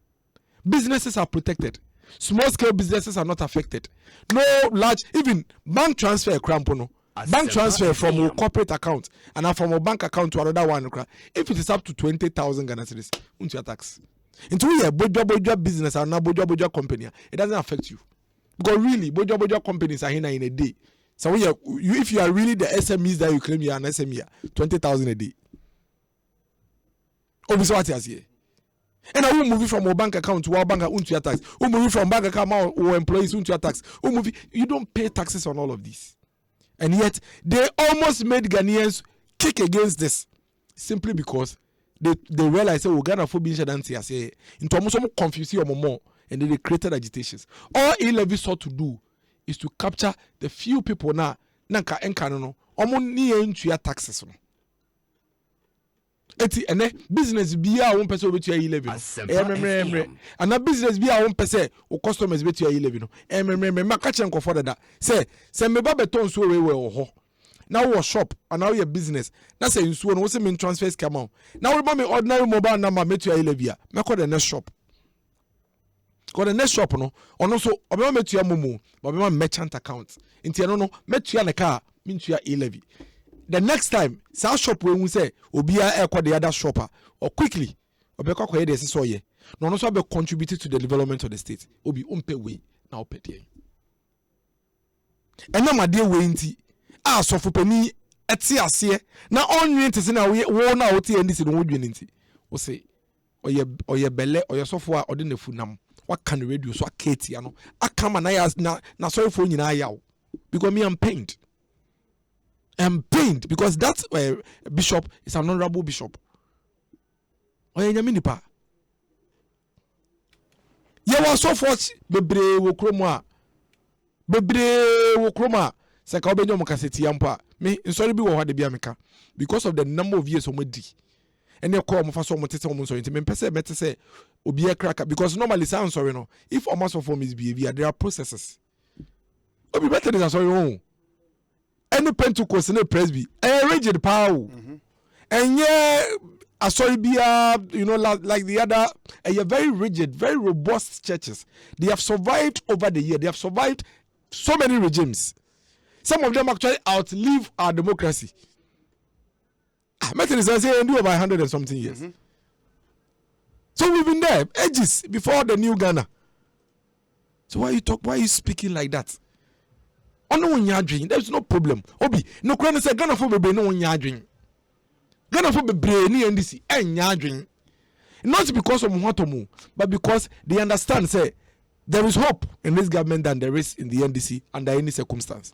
Businesses are protected. Small scale businesses are not affected. No large, even bank transfer crampono. Bank transfer from a corporate account and from a bank account to another one. If it is up to 20,000 Ghana cedis, unto your tax. Into a bojo business or na bojo company, it doesn't affect you. Because really, bojo companies are here in a day. So if you are really the SMEs that you claim you are an SME, 20,000 a day. Obviously, what is here? And I will move from a bank account to our bank account to your tax. We move from bank account or employees to your tax. You don't pay taxes on all of this, and yet they almost made Ghanaians kick against this simply because they realize we're gonna for being shadowed. Say into almost confusing or more, and then they created agitations. All E-levy sought to do is to capture the few people na nanka enkano no omo ni entu ya taxes no eti ene business bia won pese obetu ya E-levy no ana business bia won pese o customers betu ya E-levy no maka che nkofo dada se me ba beton so we ho na wo shop ana wo business na se nsuo no wo se me transfer scam out na wo ba me ordinary mobile number metu ya E-levy a me call the next shop. Because the next shop no ono so obema metua momo obema merchant account nti no metua ne car mintua E-levy. The next time sa shop we hu say obia e the other shopper or quickly obekwa kwa dey so ye no no so be contribute to the development of the state obi umpe we na opede ena made we nti a sofo pani ete ase na onwe ntese na wo na wote ndisi no wodwe nti wo say oye belle oye sofo a ode na funam what can the radio so aketi ano akama na sorry for nyina yawo because me I'm pained because that bishop is an honorable bishop oye nyame nipa ye was so for bebre wo kroma se ka obenyo mo kaseti yampa me sorry bi wo hade bia meka because of the number of years omodi ene call mo fa so mo tete mo so nti me pese metese obi e cracker because normally sound sorry no if almost of form is behavior there are processes obi better than sorry oh any Pentecost na presby rigid power and yeah sorry be like the other very rigid very robust churches they have survived over the year they have survived so many regimes some of them actually outlive our democracy. Methodist I say do over 100 and something years. So we've been there ages before the new Ghana. So why are you speaking like that? Oh no one there's no problem. Obi no crane say Ghana for be no one yadrin. Ghana for be ni NDC en yadrin. Not because of Mhotomu, but because they understand say there is hope in this government than there is in the NDC under any circumstance.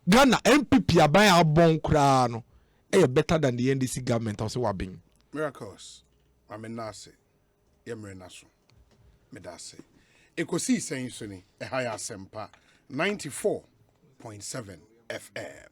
Ghana MPP aban abon kra no better than the NDC government also wa being. Miracles. Amenase. Yemrenaso. Medase. Ekosiisen suni ehaya sempa 94.7 FM.